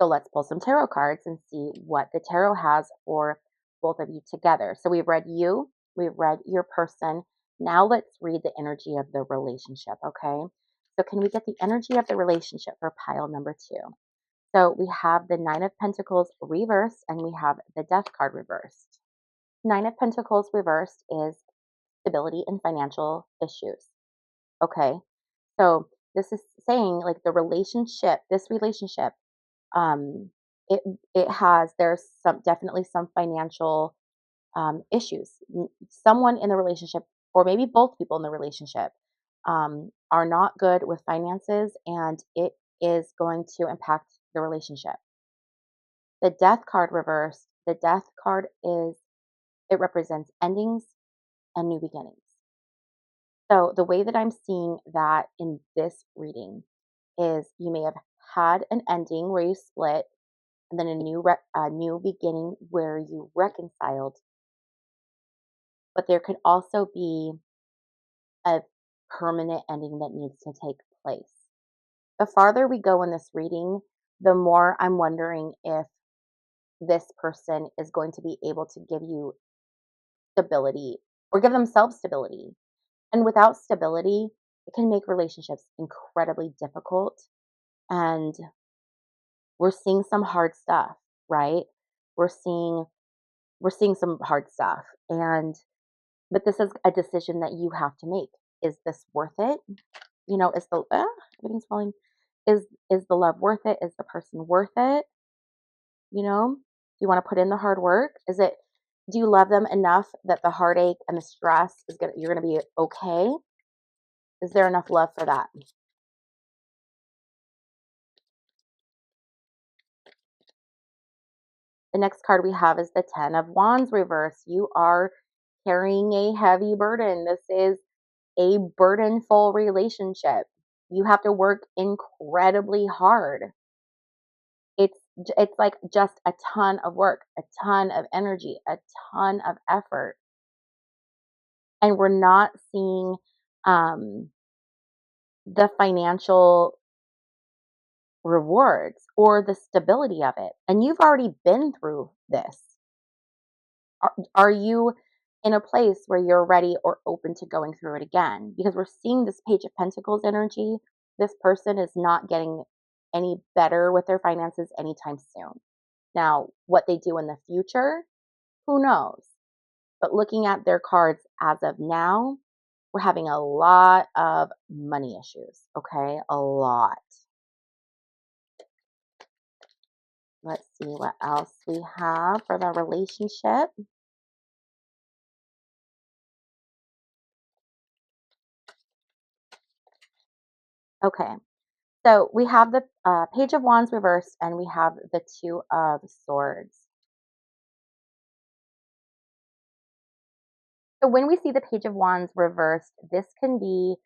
So let's pull some tarot cards and see what the tarot has for both of you together. So we've read you, we've read your person. Now let's read the energy of the relationship, okay? So can we get the energy of the relationship for pile number 2? So we have the Nine of Pentacles reversed and we have the Death card reversed. Nine of Pentacles reversed is stability and financial issues. Okay. So this is saying like this relationship, um, it there's definitely some financial issues. Someone in the relationship, or maybe both people in the relationship, are not good with finances, and it is going to impact the relationship. The Death card reversed. The Death card it represents endings and new beginnings. So the way that I'm seeing that in this reading is you may have had an ending where you split, and then a new beginning where you reconciled. But there could also be a permanent ending that needs to take place. The farther we go in this reading, the more I'm wondering if this person is going to be able to give you stability or give themselves stability. And without stability, it can make relationships incredibly difficult. And we're seeing some hard stuff, right? We're seeing some hard stuff. But this is a decision that you have to make. Is this worth it? Is everything's falling. Is the love worth it? Is the person worth it? Do you want to put in the hard work? Do you love them enough that the heartache and the stress you're gonna be okay? Is there enough love for that? The next card we have is the Ten of Wands reverse. You are carrying a heavy burden. This is a burdenful relationship. You have to work incredibly hard. It's like just a ton of work, a ton of energy, a ton of effort. And we're not seeing um, the financial rewards or the stability of it. And you've already been through this. Are you in a place where you're ready or open to going through it again? Because we're seeing this Page of Pentacles energy. This person is not getting any better with their finances anytime soon. Now, what they do in the future, who knows? But looking at their cards as of now, we're having a lot of money issues, okay? A lot. Let's see what else we have for the relationship. Okay, so we have the Page of Wands reversed and we have the Two of Swords. So when we see the Page of Wands reversed, this can be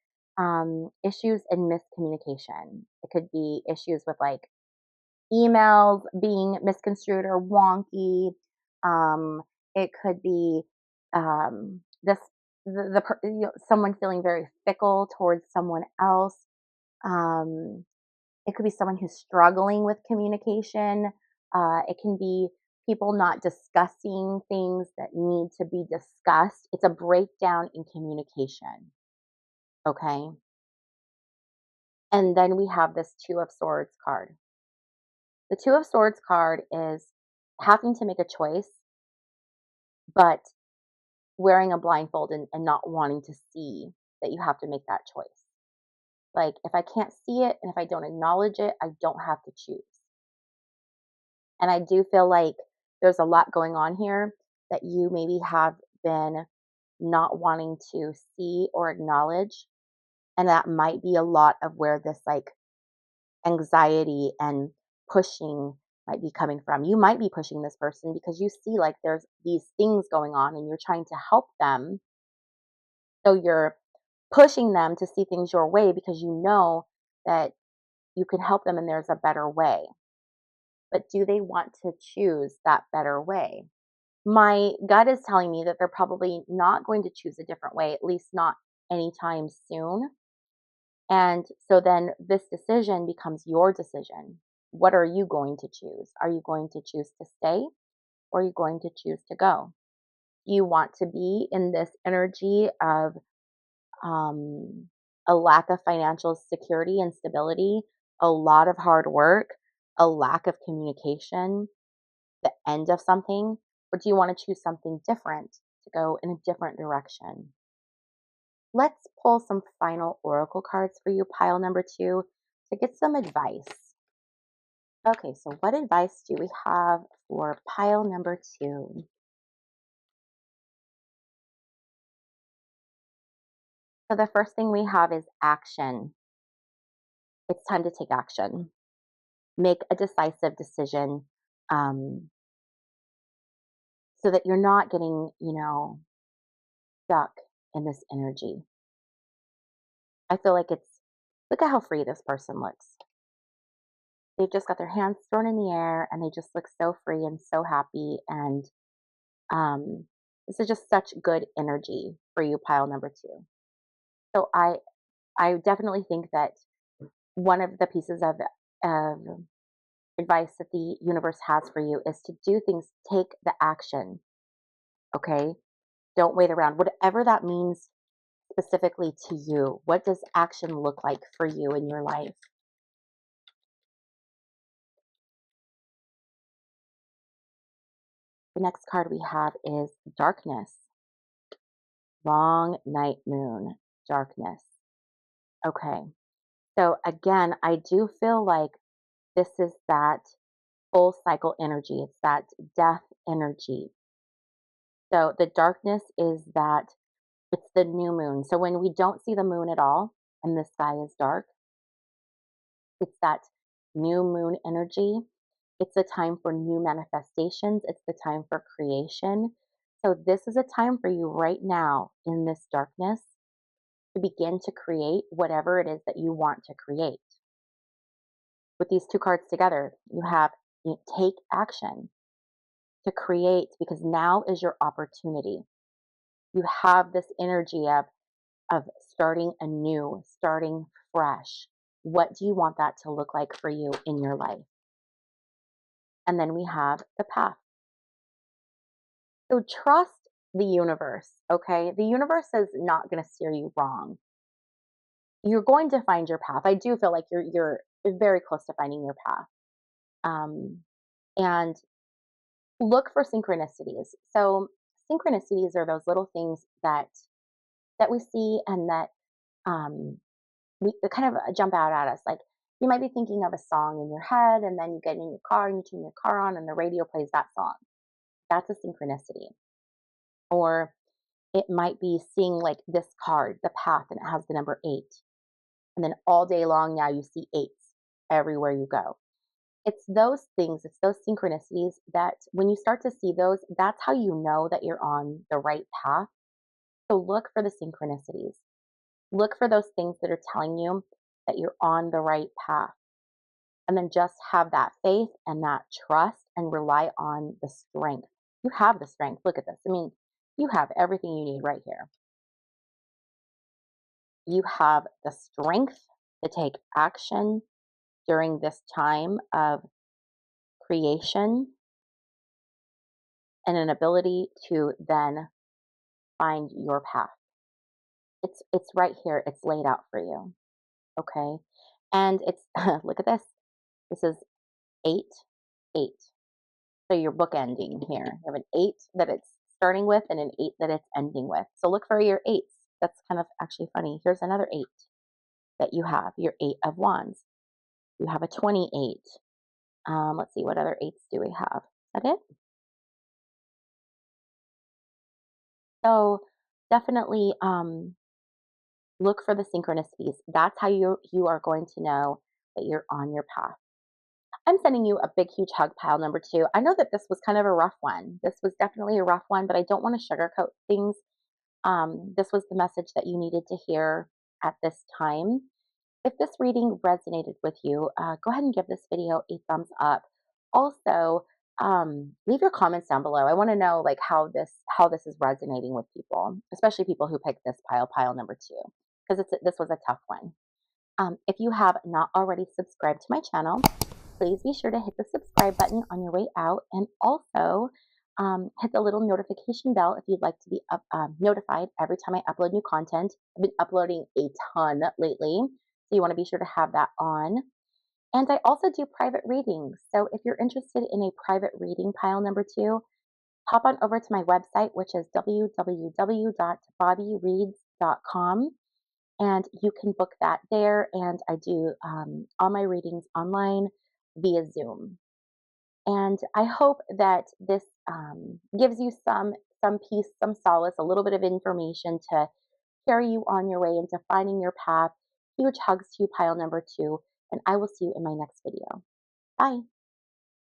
issues in miscommunication. It could be issues with like emails being misconstrued or wonky. It could be this someone feeling very fickle towards someone else. It could be someone who's struggling with communication. It can be people not discussing things that need to be discussed. It's a breakdown in communication. Okay. And then we have this Two of Swords card. The Two of Swords card is having to make a choice, but wearing a blindfold and not wanting to see that you have to make that choice. Like, if I can't see it and if I don't acknowledge it, I don't have to choose. And I do feel like there's a lot going on here that you maybe have been not wanting to see or acknowledge. And that might be a lot of where this like anxiety and pushing might be coming from. You might be pushing this person because you see like there's these things going on and you're trying to help them. So you're pushing them to see things your way because you know that you can help them and there's a better way. But do they want to choose that better way? My gut is telling me that they're probably not going to choose a different way, at least not anytime soon. And so then this decision becomes your decision. What are you going to choose? Are you going to choose to stay or are you going to choose to go? Do you want to be in this energy of um, a lack of financial security and stability, a lot of hard work, a lack of communication, the end of something? Or do you want to choose something different to go in a different direction? Let's pull some final oracle cards for you, pile number 2, to get some advice. Okay, so what advice do we have for pile number 2? So the first thing we have is action. It's time to take action. Make a decisive decision, um, so that you're not getting, stuck in this energy. I feel like look at how free this person looks. They've just got their hands thrown in the air and they just look so free and so happy. And this is just such good energy for you, pile number 2. So I definitely think that one of the pieces of advice that the universe has for you is to do things, take the action. Okay. Don't wait around. Whatever that means specifically to you, what does action look like for you in your life? The next card we have is darkness. Long night moon, darkness. Okay. So again, I do feel like this is that full cycle energy. It's that death energy. So the darkness is that it's the new moon. So when we don't see the moon at all and the sky is dark, it's that new moon energy. It's a time for new manifestations. It's the time for creation. So this is a time for you right now in this darkness to begin to create whatever it is that you want to create. With these two cards together, you take action to create because now is your opportunity. You have this energy of starting anew, starting fresh. What do you want that to look like for you in your life? And then we have the path. So trust the universe, okay? The universe is not going to steer you wrong. You're going to find your path. I do feel like you're very close to finding your path. Um, and look for synchronicities. So synchronicities are those little things that we see and that um, we that kind of jump out at us. Like you might be thinking of a song in your head, and then you get in your car and you turn your car on, and the radio plays that song. That's a synchronicity. Or it might be seeing like this card, the path, and it has the number 8, and then all day long now you see 8s everywhere you go. It's those things, it's those synchronicities that when you start to see those, that's how you know that you're on the right path. So look for the synchronicities. Look for those things that are telling you that you're on the right path. And then just have that faith and that trust and rely on the strength. You have the strength. Look at this. I mean, you have everything you need right here. You have the strength to take action during this time of creation and an ability to then find your path. It's right here. It's laid out for you. Okay. And it's look at this. This is 8, 8. So you're bookending here. You have an 8 that it's starting with and an 8 that it's ending with. So look for your 8s. That's kind of actually funny. Here's another 8 that you have, your 8 of wands. You have a 28. Let's see, what other 8s do we have? Is that it? So definitely look for the synchronicities. That's how you are going to know that you're on your path. I'm sending you a big, huge hug, pile number 2. I know that this was kind of a rough one. This was definitely a rough one, but I don't want to sugarcoat things. This was the message that you needed to hear at this time. If this reading resonated with you, go ahead and give this video a thumbs up. Also, leave your comments down below. I want to know like how this is resonating with people, especially people who picked this pile number two, because this was a tough one. If you have not already subscribed to my channel, please be sure to hit the subscribe button on your way out, and also hit the little notification bell if you'd like to be notified every time I upload new content. I've been uploading a ton lately, so you want to be sure to have that on. And I also do private readings. So if you're interested in a private reading pile number two, hop on over to my website, which is www.bobbiereads.com, and you can book that there. And I do all my readings online via Zoom. And I hope that this gives you some peace, some solace, a little bit of information to carry you on your way into finding your path. Huge hugs to you, pile number two, and I will see you in my next video. Bye.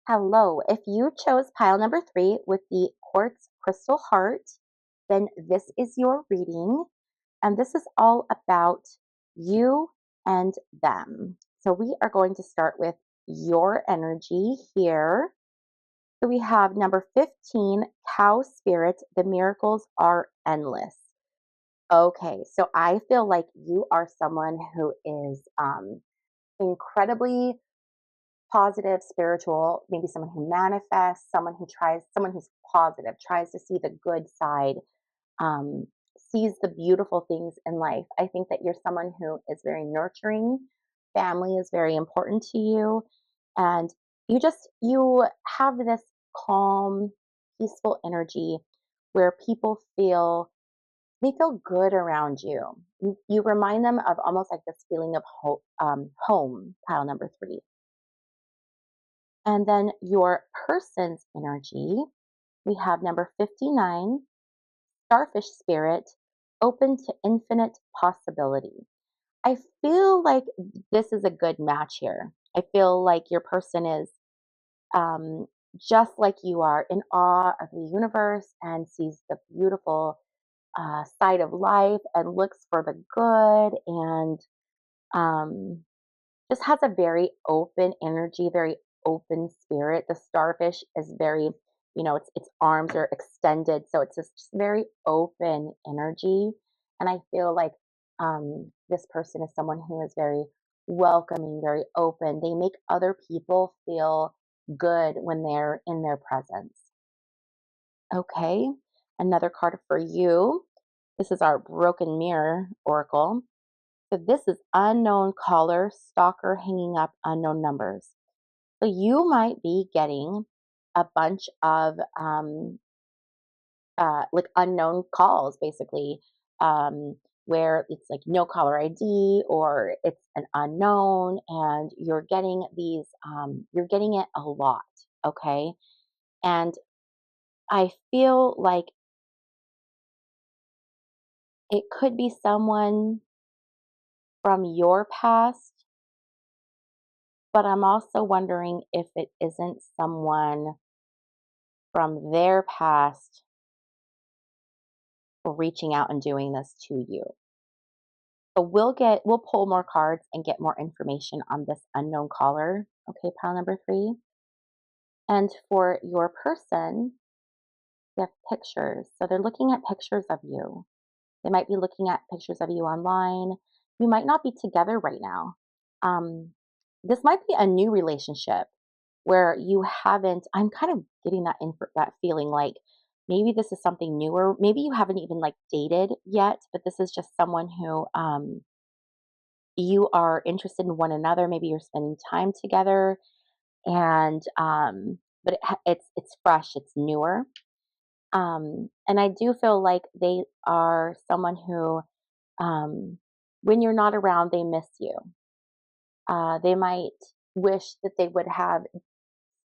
Hello. If you chose pile number three with the quartz crystal heart, then this is your reading. And this is all about you and them. So we are going to start with your energy here. So we have number 15, cow spirit. The miracles are endless. Okay, so I feel like you are someone who is incredibly positive, spiritual, maybe someone who manifests, someone who's positive, tries to see the good side, um, sees the beautiful things in life. I think that you're someone who is very nurturing. Family is very important to you. And you have this calm, peaceful energy where they feel good around you. You remind them of almost like this feeling of home, pile number three. And then your person's energy, we have number 59, starfish spirit, open to infinite possibility. I feel like this is a good match here. I feel like your person is um, just like you are, in awe of the universe and sees the beautiful side of life and looks for the good, and um, just has a very open energy, very open spirit. The starfish is very, its arms are extended, so it's just very open energy. And I feel like this person is someone who is very welcoming, very open. They make other people feel good when they're in their presence. Okay, another card for you. This is our broken mirror oracle. So this is unknown caller, stalker hanging up unknown numbers. So you might be getting a bunch of like unknown calls, basically, where it's like no caller ID or it's an unknown, and you're getting you're getting it a lot. Okay, and I feel like it could be someone from your past, but I'm also wondering if it isn't someone from their past for reaching out and doing this to you. So we'll pull more cards and get more information on this unknown caller. Okay, pile number three. And for your person, you have pictures. So they're looking at pictures of you. They might be looking at pictures of you online. You might not be together right now. Um, this might be a new relationship where you haven't. I'm kind of getting that feeling like maybe this is something newer. Maybe you haven't even like dated yet, but this is just someone who you are interested in one another. Maybe you're spending time together, and but it's fresh, it's newer. And I do feel like they are someone who, when you're not around, they miss you. They might wish that they would have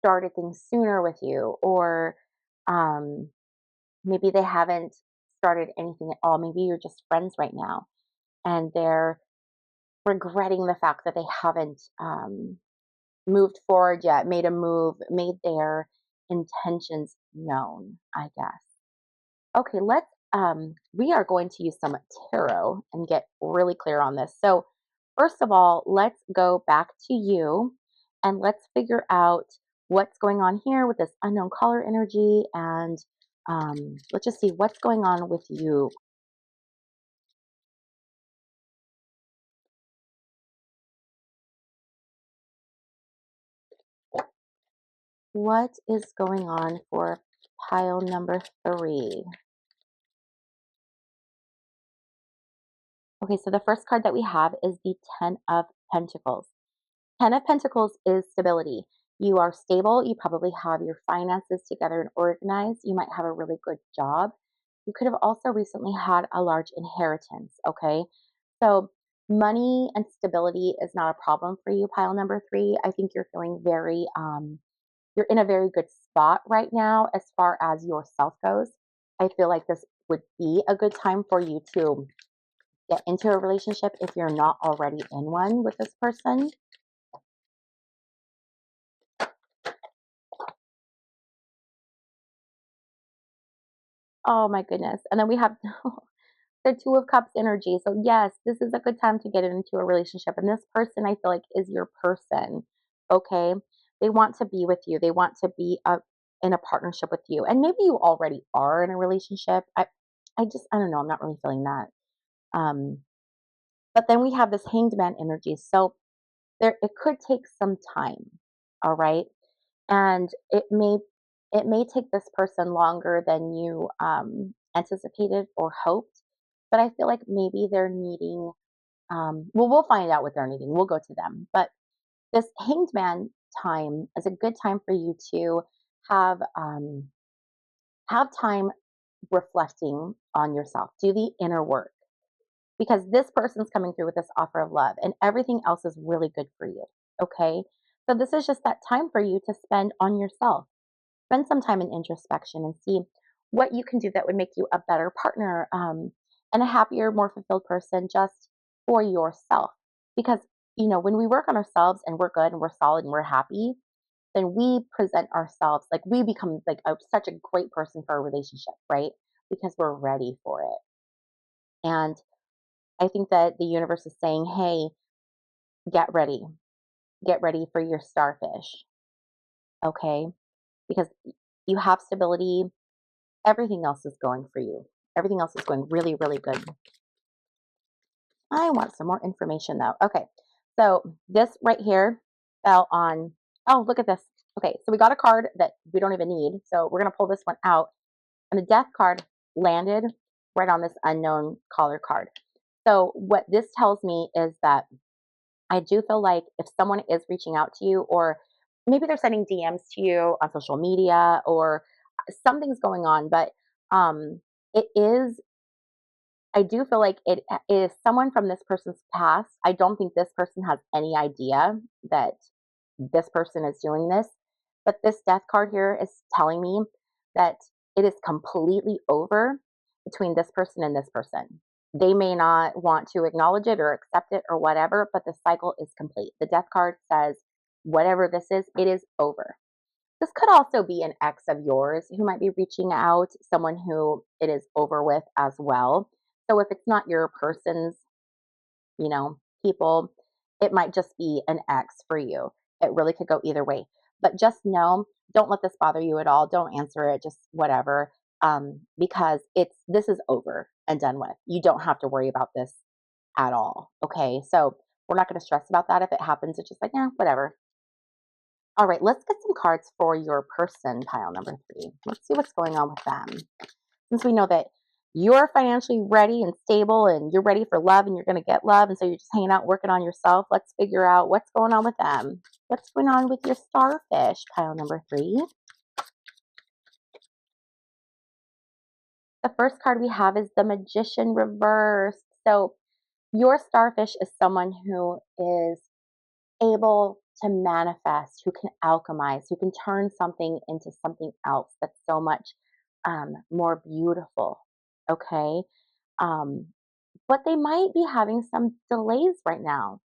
started things sooner with you, or um, maybe they haven't started anything at all. Maybe you're just friends right now, and they're regretting the fact that they haven't moved forward yet, made a move, made their intentions known, I guess. Okay, let's we are going to use some tarot and get really clear on this. So, first of all, let's go back to you and let's figure out what's going on here with this unknown caller energy. And let's just see what's going on with you. What is going on for pile number three? Okay, so the first card that we have is the Ten of Pentacles. Ten of Pentacles is stability. You are stable. You probably have your finances together and organized. You might have a really good job. You could have also recently had a large inheritance. Okay. So, money and stability is not a problem for you, pile number three. I think you're feeling you're in a very good spot right now as far as yourself goes. I feel like this would be a good time for you to get into a relationship if you're not already in one with this person. Oh my goodness. And then we have the Two of Cups energy. So, yes, this is a good time to get into a relationship. And this person, I feel like, is your person. Okay. They want to be with you, they want to be in a partnership with you. And maybe you already are in a relationship. I don't know. I'm not really feeling that. Um, but then we have this Hanged Man energy. So, it could take some time. All right. And it may take this person longer than you anticipated or hoped, but I feel like maybe they're needing well, we'll find out what they're needing, we'll go to them. But this Hanged Man time is a good time for you to have have time reflecting on yourself, do the inner work, because this person's coming through with this offer of love and everything else is really good for you. Okay, so this is just that time for you to spend on yourself. Spend some time in introspection and see what you can do that would make you a better partner, and a happier, more fulfilled person just for yourself. Because, when we work on ourselves and we're good and we're solid and we're happy, then we present ourselves like we become like such a great person for a relationship, right? Because we're ready for it. And I think that the universe is saying, hey, get ready. Get ready for your starfish. Okay. Because you have stability. Everything else is going for you. Everything else is going really, really good. I want some more information though. Okay. So this right here fell on, oh, look at this. Okay. So we got a card that we don't even need. So we're going to pull this one out. And the death card landed right on this unknown caller card. So what this tells me is that I do feel like if someone is reaching out to you, or maybe they're sending DMs to you on social media, or something's going on, but it is, I do feel like it is someone from this person's past. I don't think this person has any idea that this person is doing this, but this death card here is telling me that it is completely over between this person and this person. They may not want to acknowledge it or accept it or whatever, but the cycle is complete. The death card says, whatever this is, it is over. This could also be an ex of yours who might be reaching out, someone who it is over with as well. So if it's not your person's, people, it might just be an ex for you. It really could go either way. But just know, don't let this bother you at all. Don't answer it, just whatever. Because this is over and done with. You don't have to worry about this at all. Okay. So we're not going to stress about that. If it happens, it's just like, yeah, whatever. All right, let's get some cards for your person, pile number three. Let's see what's going on with them. Since we know that you're financially ready and stable and you're ready for love and you're going to get love, and so you're just hanging out working on yourself, let's figure out what's going on with them. What's going on with your starfish, pile number three? The first card we have is the Magician reversed. So your starfish is someone who is able to manifest, who can alchemize, who can turn something into something else that's so much more beautiful. Okay. Um, but they might be having some delays right now.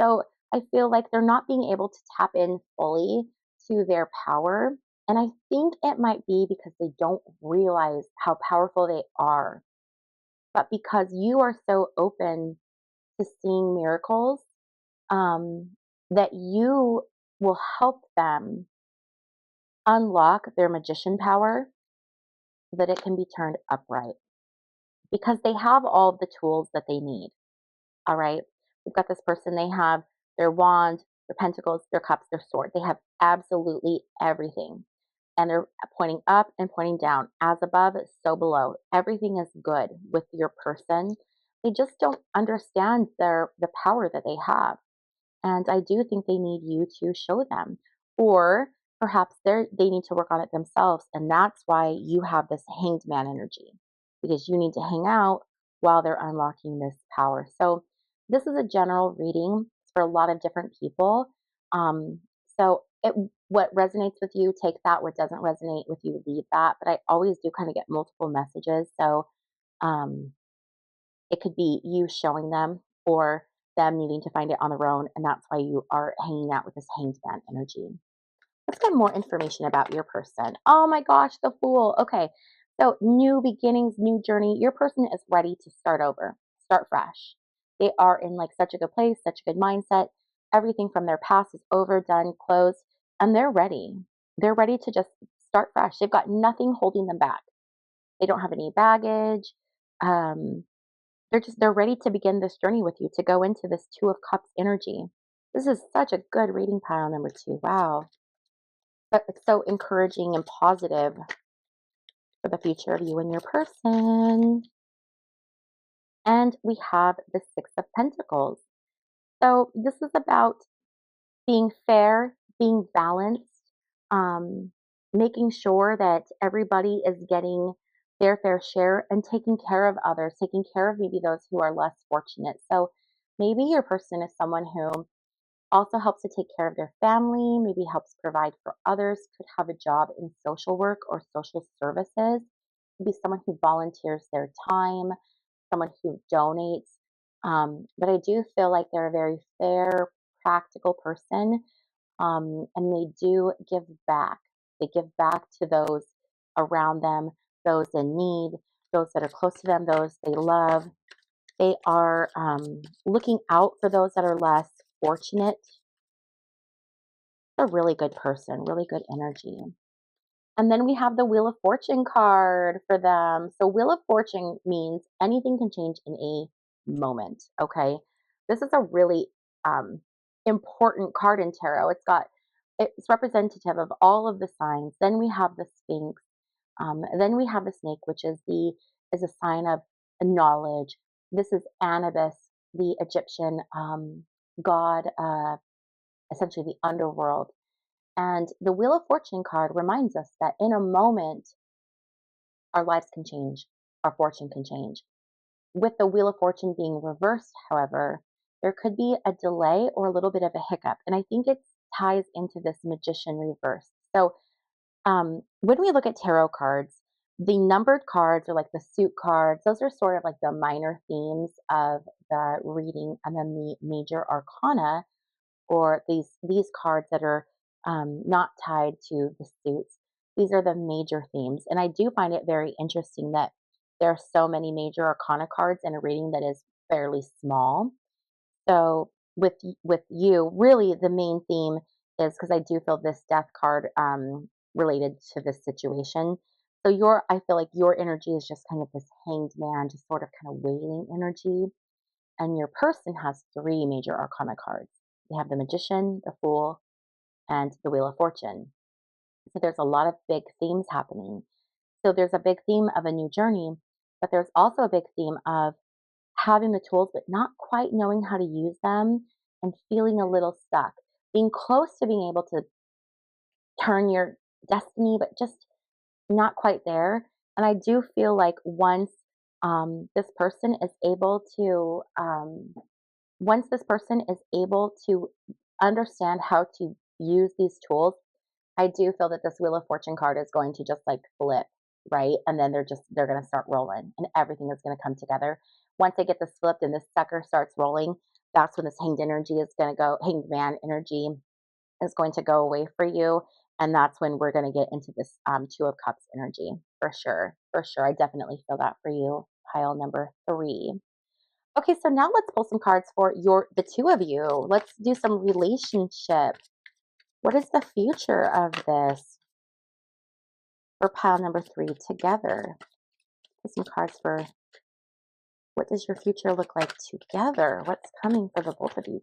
So I feel like they're not being able to tap in fully to their power. And I think it might be because they don't realize how powerful they are. But because you are so open to seeing miracles, um, that you will help them unlock their magician power so that it can be turned upright because they have all of the tools that they need. All right. We've got this person, they have their wand, their pentacles, their cups, their sword. They have absolutely everything. And they're pointing up and pointing down. As above, so below. Everything is good with your person. They just don't understand the power that they have. And I do think they need you to show them. Or perhaps they need to work on it themselves. And that's why you have this hanged man energy, because you need to hang out while they're unlocking this power. So this is a general reading for a lot of different people. Um, so what resonates with you, take that. What doesn't resonate with you, leave that. But I always do kind of get multiple messages. So um, it could be you showing them or them needing to find it on their own, and that's why you are hanging out with this hanged man energy. Let's get more information about your person. Oh my gosh, the Fool. Okay, so new beginnings, new journey. Your person is ready to start over, start fresh. They are in like such a good place, such a good mindset. Everything from their past is over, done, closed, and they're ready. They're ready to just start fresh. They've got nothing holding them back. They don't have any baggage. Um, they're ready to begin this journey with you, to go into this Two of Cups energy. This is such a good reading pile number two. Wow. But it's so encouraging and positive for the future of you and your person. And we have the Six of Pentacles. So this is about being fair, being balanced, um, making sure that everybody is getting their fair share and taking care of others, taking care of maybe those who are less fortunate. So maybe your person is someone who also helps to take care of their family, maybe helps provide for others, could have a job in social work or social services, could be someone who volunteers their time, someone who donates. But I do feel like they're a very fair, practical person, and they do give back. They give back to those around them, those in need, those that are close to them, those they love. They are looking out for those that are less fortunate. A really good person, really good energy. And then we have the Wheel of Fortune card for them. So, Wheel of Fortune means anything can change in a moment. Okay. This is a really um, important card in tarot. It's representative of all of the signs. Then we have the Sphinx. Then we have the snake, which is a sign of knowledge. This is Anubis, the Egyptian god, essentially the underworld. And the Wheel of Fortune card reminds us that in a moment, our lives can change, our fortune can change. With the Wheel of Fortune being reversed, however, there could be a delay or a little bit of a hiccup. And I think it ties into this magician reverse. So when we look at tarot cards, the numbered cards or like the suit cards, those are sort of like the minor themes of the reading. And then the major arcana, or these cards that are not tied to the suits. These are the major themes, and I do find it very interesting that there are so many major arcana cards in a reading that is fairly small. So with you, really the main theme is, because I do feel this death card related to this situation. So I feel like your energy is just kind of this hanged man, just sort of kind of waiting energy, and your person has three major arcana cards. They have the Magician, the Fool, and the Wheel of Fortune. So there's a lot of big themes happening. So there's a big theme of a new journey, but there's also a big theme of having the tools but not quite knowing how to use them and feeling a little stuck. Being close to being able to turn your destiny, but just not quite there. And I do feel like this person is able to once this person is able to understand how to use these tools, I do feel that this Wheel of Fortune card is going to just like flip, right? And then they're going to start rolling and everything is going to come together. Once they get this flipped and this sucker starts rolling, that's when this hanged man energy is going to go away for you. And that's when we're going to get into this Two of Cups energy for sure. For sure. I definitely feel that for you. pile number 3. Okay, so now let's pull some cards for the two of you. Let's do some relationship. What is the future of this for pile number 3 together? Pull some cards for what does your future look like together? What's coming for the both of you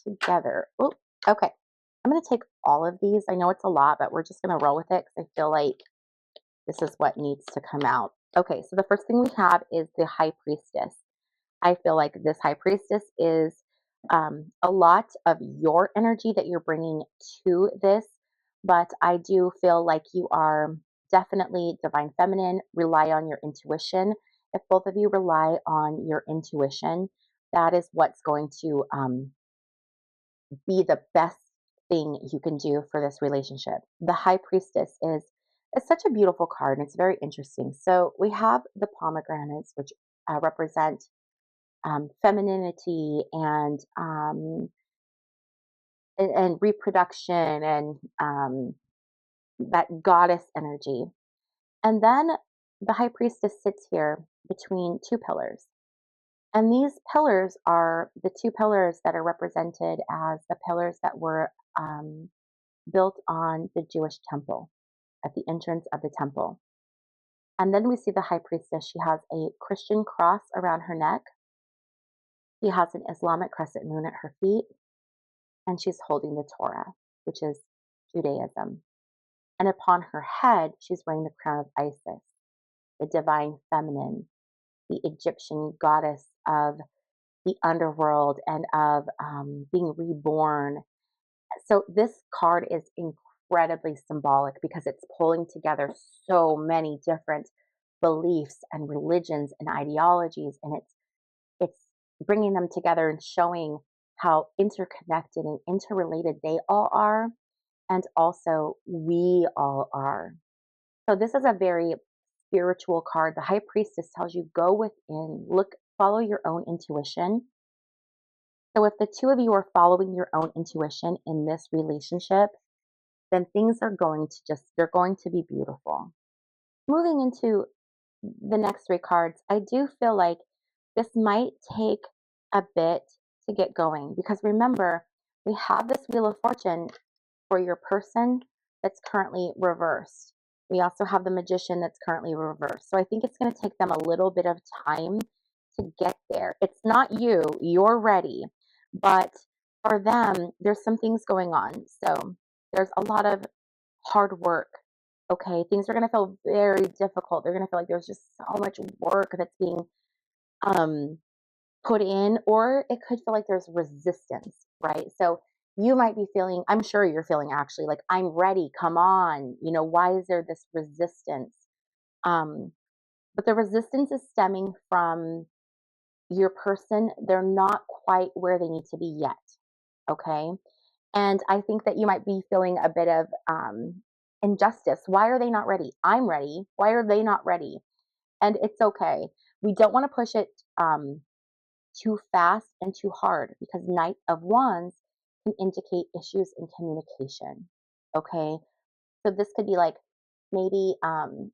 together? Oh, okay. I'm going to take all of these. I know it's a lot, but we're just going to roll with it because I feel like this is what needs to come out. Okay, so the first thing we have is the High Priestess. I feel like this High Priestess is a lot of your energy that you're bringing to this, but I do feel like you are definitely Divine Feminine. Rely on your intuition. If both of you rely on your intuition, that is what's going to be the best thing you can do for this relationship. The High Priestess is such a beautiful card and it's very interesting. So we have the pomegranates, which represent femininity and reproduction and that goddess energy. And then the High Priestess sits here between two pillars. And these pillars are the two pillars that are represented as the pillars that were built on the Jewish temple at the entrance of the temple. And then we see the High Priestess. She has a Christian cross around her neck. She has an Islamic crescent moon at her feet. And she's holding the Torah, which is Judaism. And upon her head, she's wearing the crown of Isis, the divine feminine, the Egyptian goddess of the underworld and of being reborn. So this card is incredibly symbolic because it's pulling together so many different beliefs and religions and ideologies, and it's bringing them together and showing how interconnected and interrelated they all are, and also we all are. So this is a very spiritual card. The High Priestess tells you go within, look, follow your own intuition. So if the two of you are following your own intuition in this relationship, then things are going to they're going to be beautiful. Moving into the next 3 cards, I do feel like this might take a bit to get going because remember, we have this Wheel of Fortune for your person that's currently reversed. We also have the Magician that's currently reversed. So I think it's going to take them a little bit of time to get there. It's not you, you're ready. But for them, there's some things going on. So there's a lot of hard work. Okay, things are going to feel very difficult. They're going to feel like there's just so much work that's being um, put in, or it could feel like there's resistance, right? So you might be feeling, I'm sure you're feeling actually like, I'm ready, come on. Why is there this resistance? Um, but the resistance is stemming from your person. They're not quite where they need to be yet. Okay. And I think that you might be feeling a bit of injustice. Why are they not ready? I'm ready. Why are they not ready? And it's okay. We don't want to push it too fast and too hard because Knight of Wands can indicate issues in communication. Okay. So this could be like maybe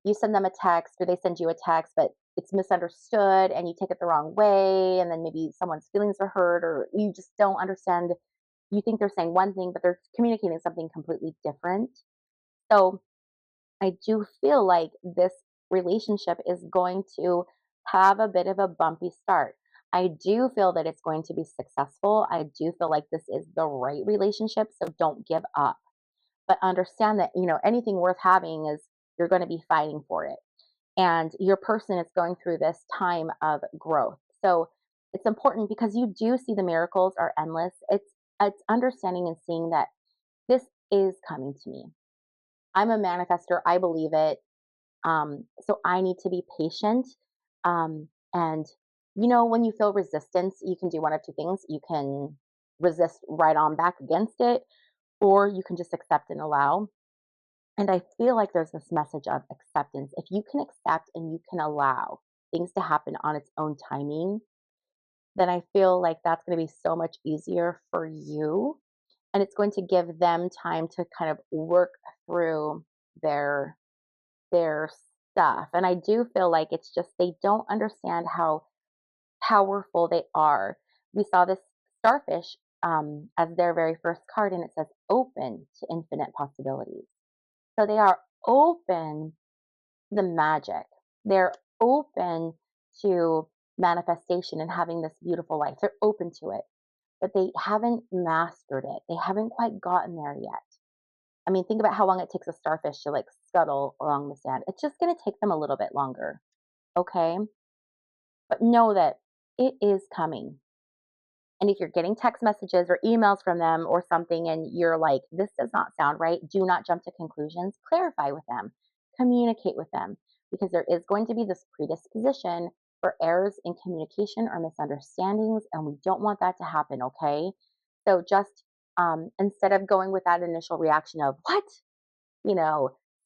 you send them a text or they send you a text, but it's misunderstood and you take it the wrong way. And then maybe someone's feelings are hurt or you just don't understand. You think they're saying one thing, but they're communicating something completely different. So I do feel like this relationship is going to have a bit of a bumpy start. I do feel that it's going to be successful. I do feel like this is the right relationship. So don't give up. But understand that, anything worth having is you're going to be fighting for it. And your person is going through this time of growth. So it's important because you do see the miracles are endless. It's understanding and seeing that this is coming to me. I'm a manifester. I believe it. So I need to be patient. And when you feel resistance, you can do one of two things. You can resist right on back against it, or you can just accept and allow. And I feel like there's this message of acceptance. If you can accept and you can allow things to happen on its own timing, then I feel like that's going to be so much easier for you. And it's going to give them time to kind of work through their stuff. And I do feel like it's just they don't understand how powerful they are. We saw this starfish as their very first card, and it says open to infinite possibilities. So they are open to the magic. They're open to manifestation and having this beautiful life. They're open to it, but they haven't mastered it. They haven't quite gotten there yet. I mean, think about how long it takes a starfish to like scuttle along the sand. It's just going to take them a little bit longer. Okay. But know that it is coming. And if you're getting text messages or emails from them or something and you're like, this does not sound right, do not jump to conclusions. Clarify with them, communicate with them, because there is going to be this predisposition for errors in communication or misunderstandings. And we don't want that to happen. Okay. So just instead of going with that initial reaction of, what?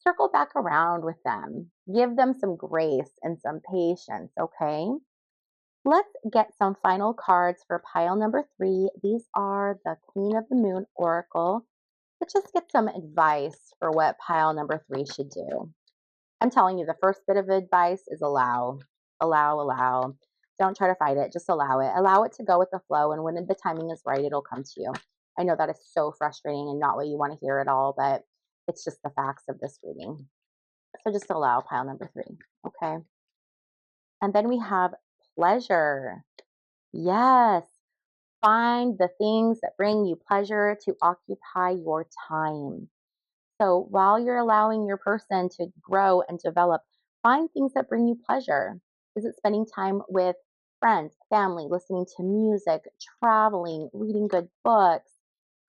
Circle back around with them, give them some grace and some patience. Okay. Let's get some final cards for pile number 3. These are the Queen of the Moon Oracle. Let's just get some advice for what pile number 3 should do. I'm telling you, the first bit of advice is allow. Allow, allow. Don't try to fight it. Just allow it. Allow it to go with the flow. And when the timing is right, it'll come to you. I know that is so frustrating and not what you want to hear at all, but it's just the facts of this reading. So just allow pile number 3. Okay. And then we have pleasure. Yes. Find the things that bring you pleasure to occupy your time. So while you're allowing your person to grow and develop, find things that bring you pleasure. Is it spending time with friends, family, listening to music, traveling, reading good books,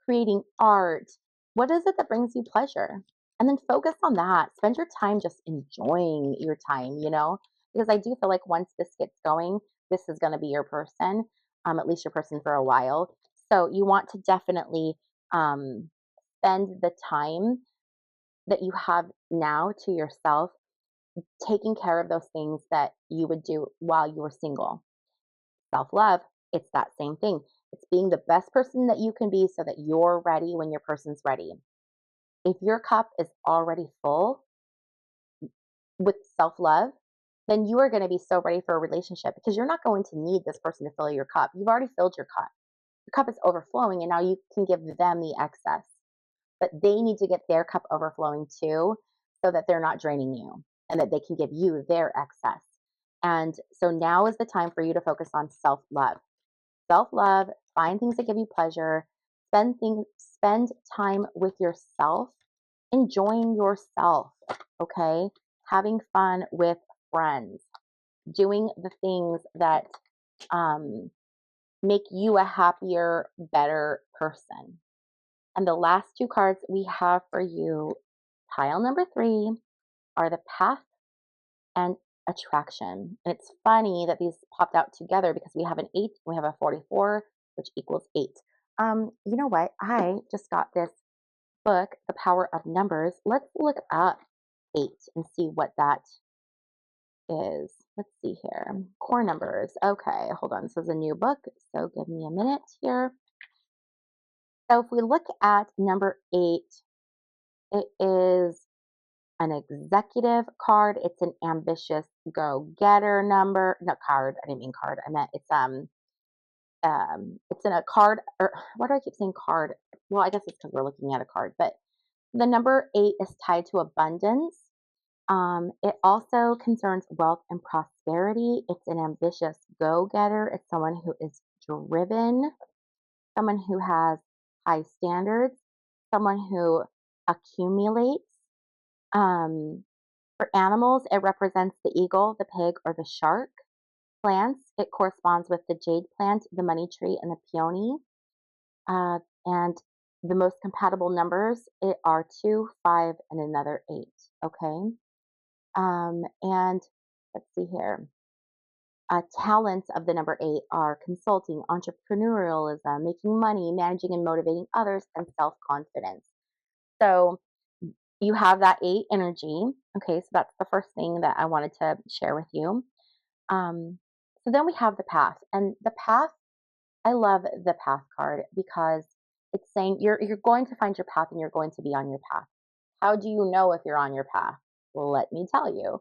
creating art? What is it that brings you pleasure? And then focus on that. Spend your time just enjoying your time, because I do feel like once this gets going, this is going to be your person, at least your person for a while. So you want to definitely spend the time that you have now to yourself, taking care of those things that you would do while you were single. Self love, it's that same thing. It's being the best person that you can be so that you're ready when your person's ready. If your cup is already full with self love, then you are going to be so ready for a relationship because you're not going to need this person to fill your cup. You've already filled your cup. Your cup is overflowing, and now you can give them the excess. But they need to get their cup overflowing too, so that they're not draining you and that they can give you their excess. And so now is the time for you to focus on self love. Self love, find things that give you pleasure, spend time with yourself, enjoying yourself, okay? Having fun with friends, doing the things that make you a happier, better person. And the last 2 cards we have for you, pile number 3, are the Path and Attraction. And it's funny that these popped out together because we have an 8, we have a 44, which equals 8. You know what? I just got this book, The Power of Numbers. Let's look up 8 and see what that is. Let's see here. Core numbers. Okay, hold on. This is a new book, so give me a minute here. So if we look at number 8, it is an executive card. It's an ambitious go-getter number. Not card. I didn't mean card. I meant it's in a card. Or why do I keep saying card? Well, I guess it's because we're looking at a card. But the number 8 is tied to abundance. It also concerns wealth and prosperity. It's an ambitious go-getter. It's someone who is driven, someone who has high standards, someone who accumulates. For animals, it represents the eagle, the pig, or the shark. Plants, it corresponds with the jade plant, the money tree, and the peony. And the most compatible numbers are 2, 5, and another 8. Okay. And let's see here. Talents of the number 8 are consulting, entrepreneurialism, making money, managing and motivating others, and self confidence. So you have that 8 energy. Okay, so that's the first thing that I wanted to share with you. So then we have the Path, and the Path. I love the Path card because it's saying you're going to find your path and you're going to be on your path. How do you know if you're on your path? Well, let me tell you.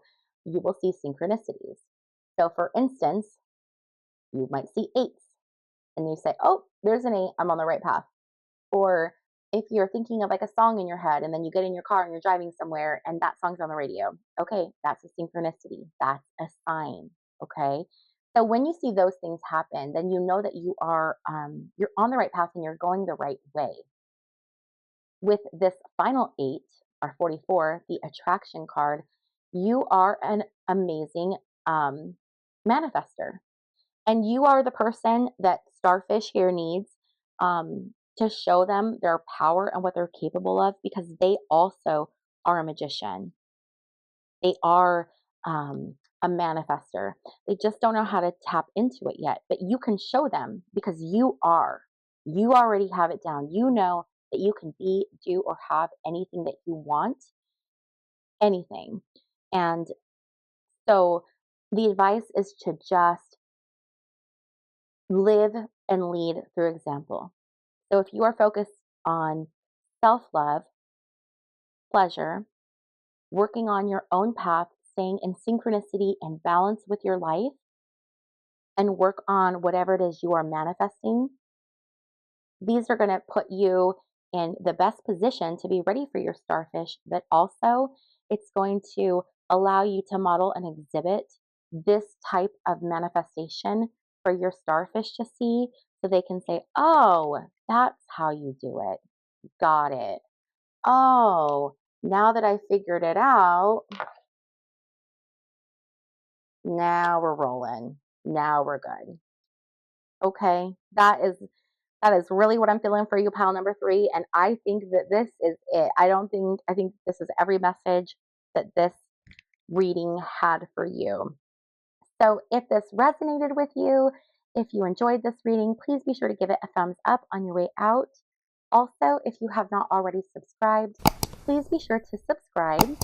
you will see synchronicities. So, for instance, you might see eights and you say, oh, there's an eight, I'm on the right path. Or if you're thinking of like a song in your head and then you get in your car and you're driving somewhere and that song's on the radio, okay, that's a synchronicity. That's a sign. Okay. So when you see those things happen, then you know that you're on the right path and you're going the right way. With this final eight, or 44, the attraction card, you are an amazing manifester. And you are the person that starfish here needs to show them their power and what they're capable of, because they also are a magician. They are a manifester. They just don't know how to tap into it yet, but you can show them because you are. You already have it down. You know that you can be, do, or have anything that you want, anything. And so the advice is to just live and lead through example. So if you are focused on self love, pleasure, working on your own path, staying in synchronicity and balance with your life, and work on whatever it is you are manifesting, these are going to put you in the best position to be ready for your starfish, but also it's going to allow you to model and exhibit this type of manifestation for your starfish to see so they can say, oh, that's how you do it. Got it. Oh, now that I figured it out, now we're rolling. Now we're good. Okay, that is really what I'm feeling for you, pile number 3. And I think that this is it. I think this is every message that this reading had for you. So if this resonated with you, if you enjoyed this reading, please be sure to give it a thumbs up on your way out. Also, if you have not already subscribed, please be sure to subscribe.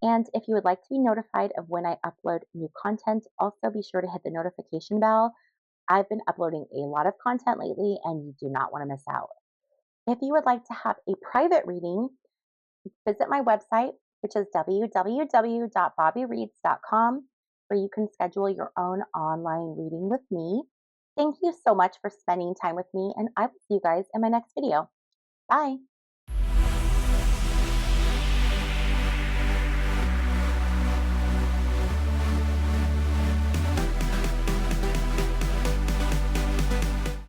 And if you would like to be notified of when I upload new content, also be sure to hit the notification bell. I've been uploading a lot of content lately and you do not want to miss out. If you would like to have a private reading, visit my website, which is www.bobbiereads.com, where you can schedule your own online reading with me. Thank you so much for spending time with me, and I will see you guys in my next video. Bye.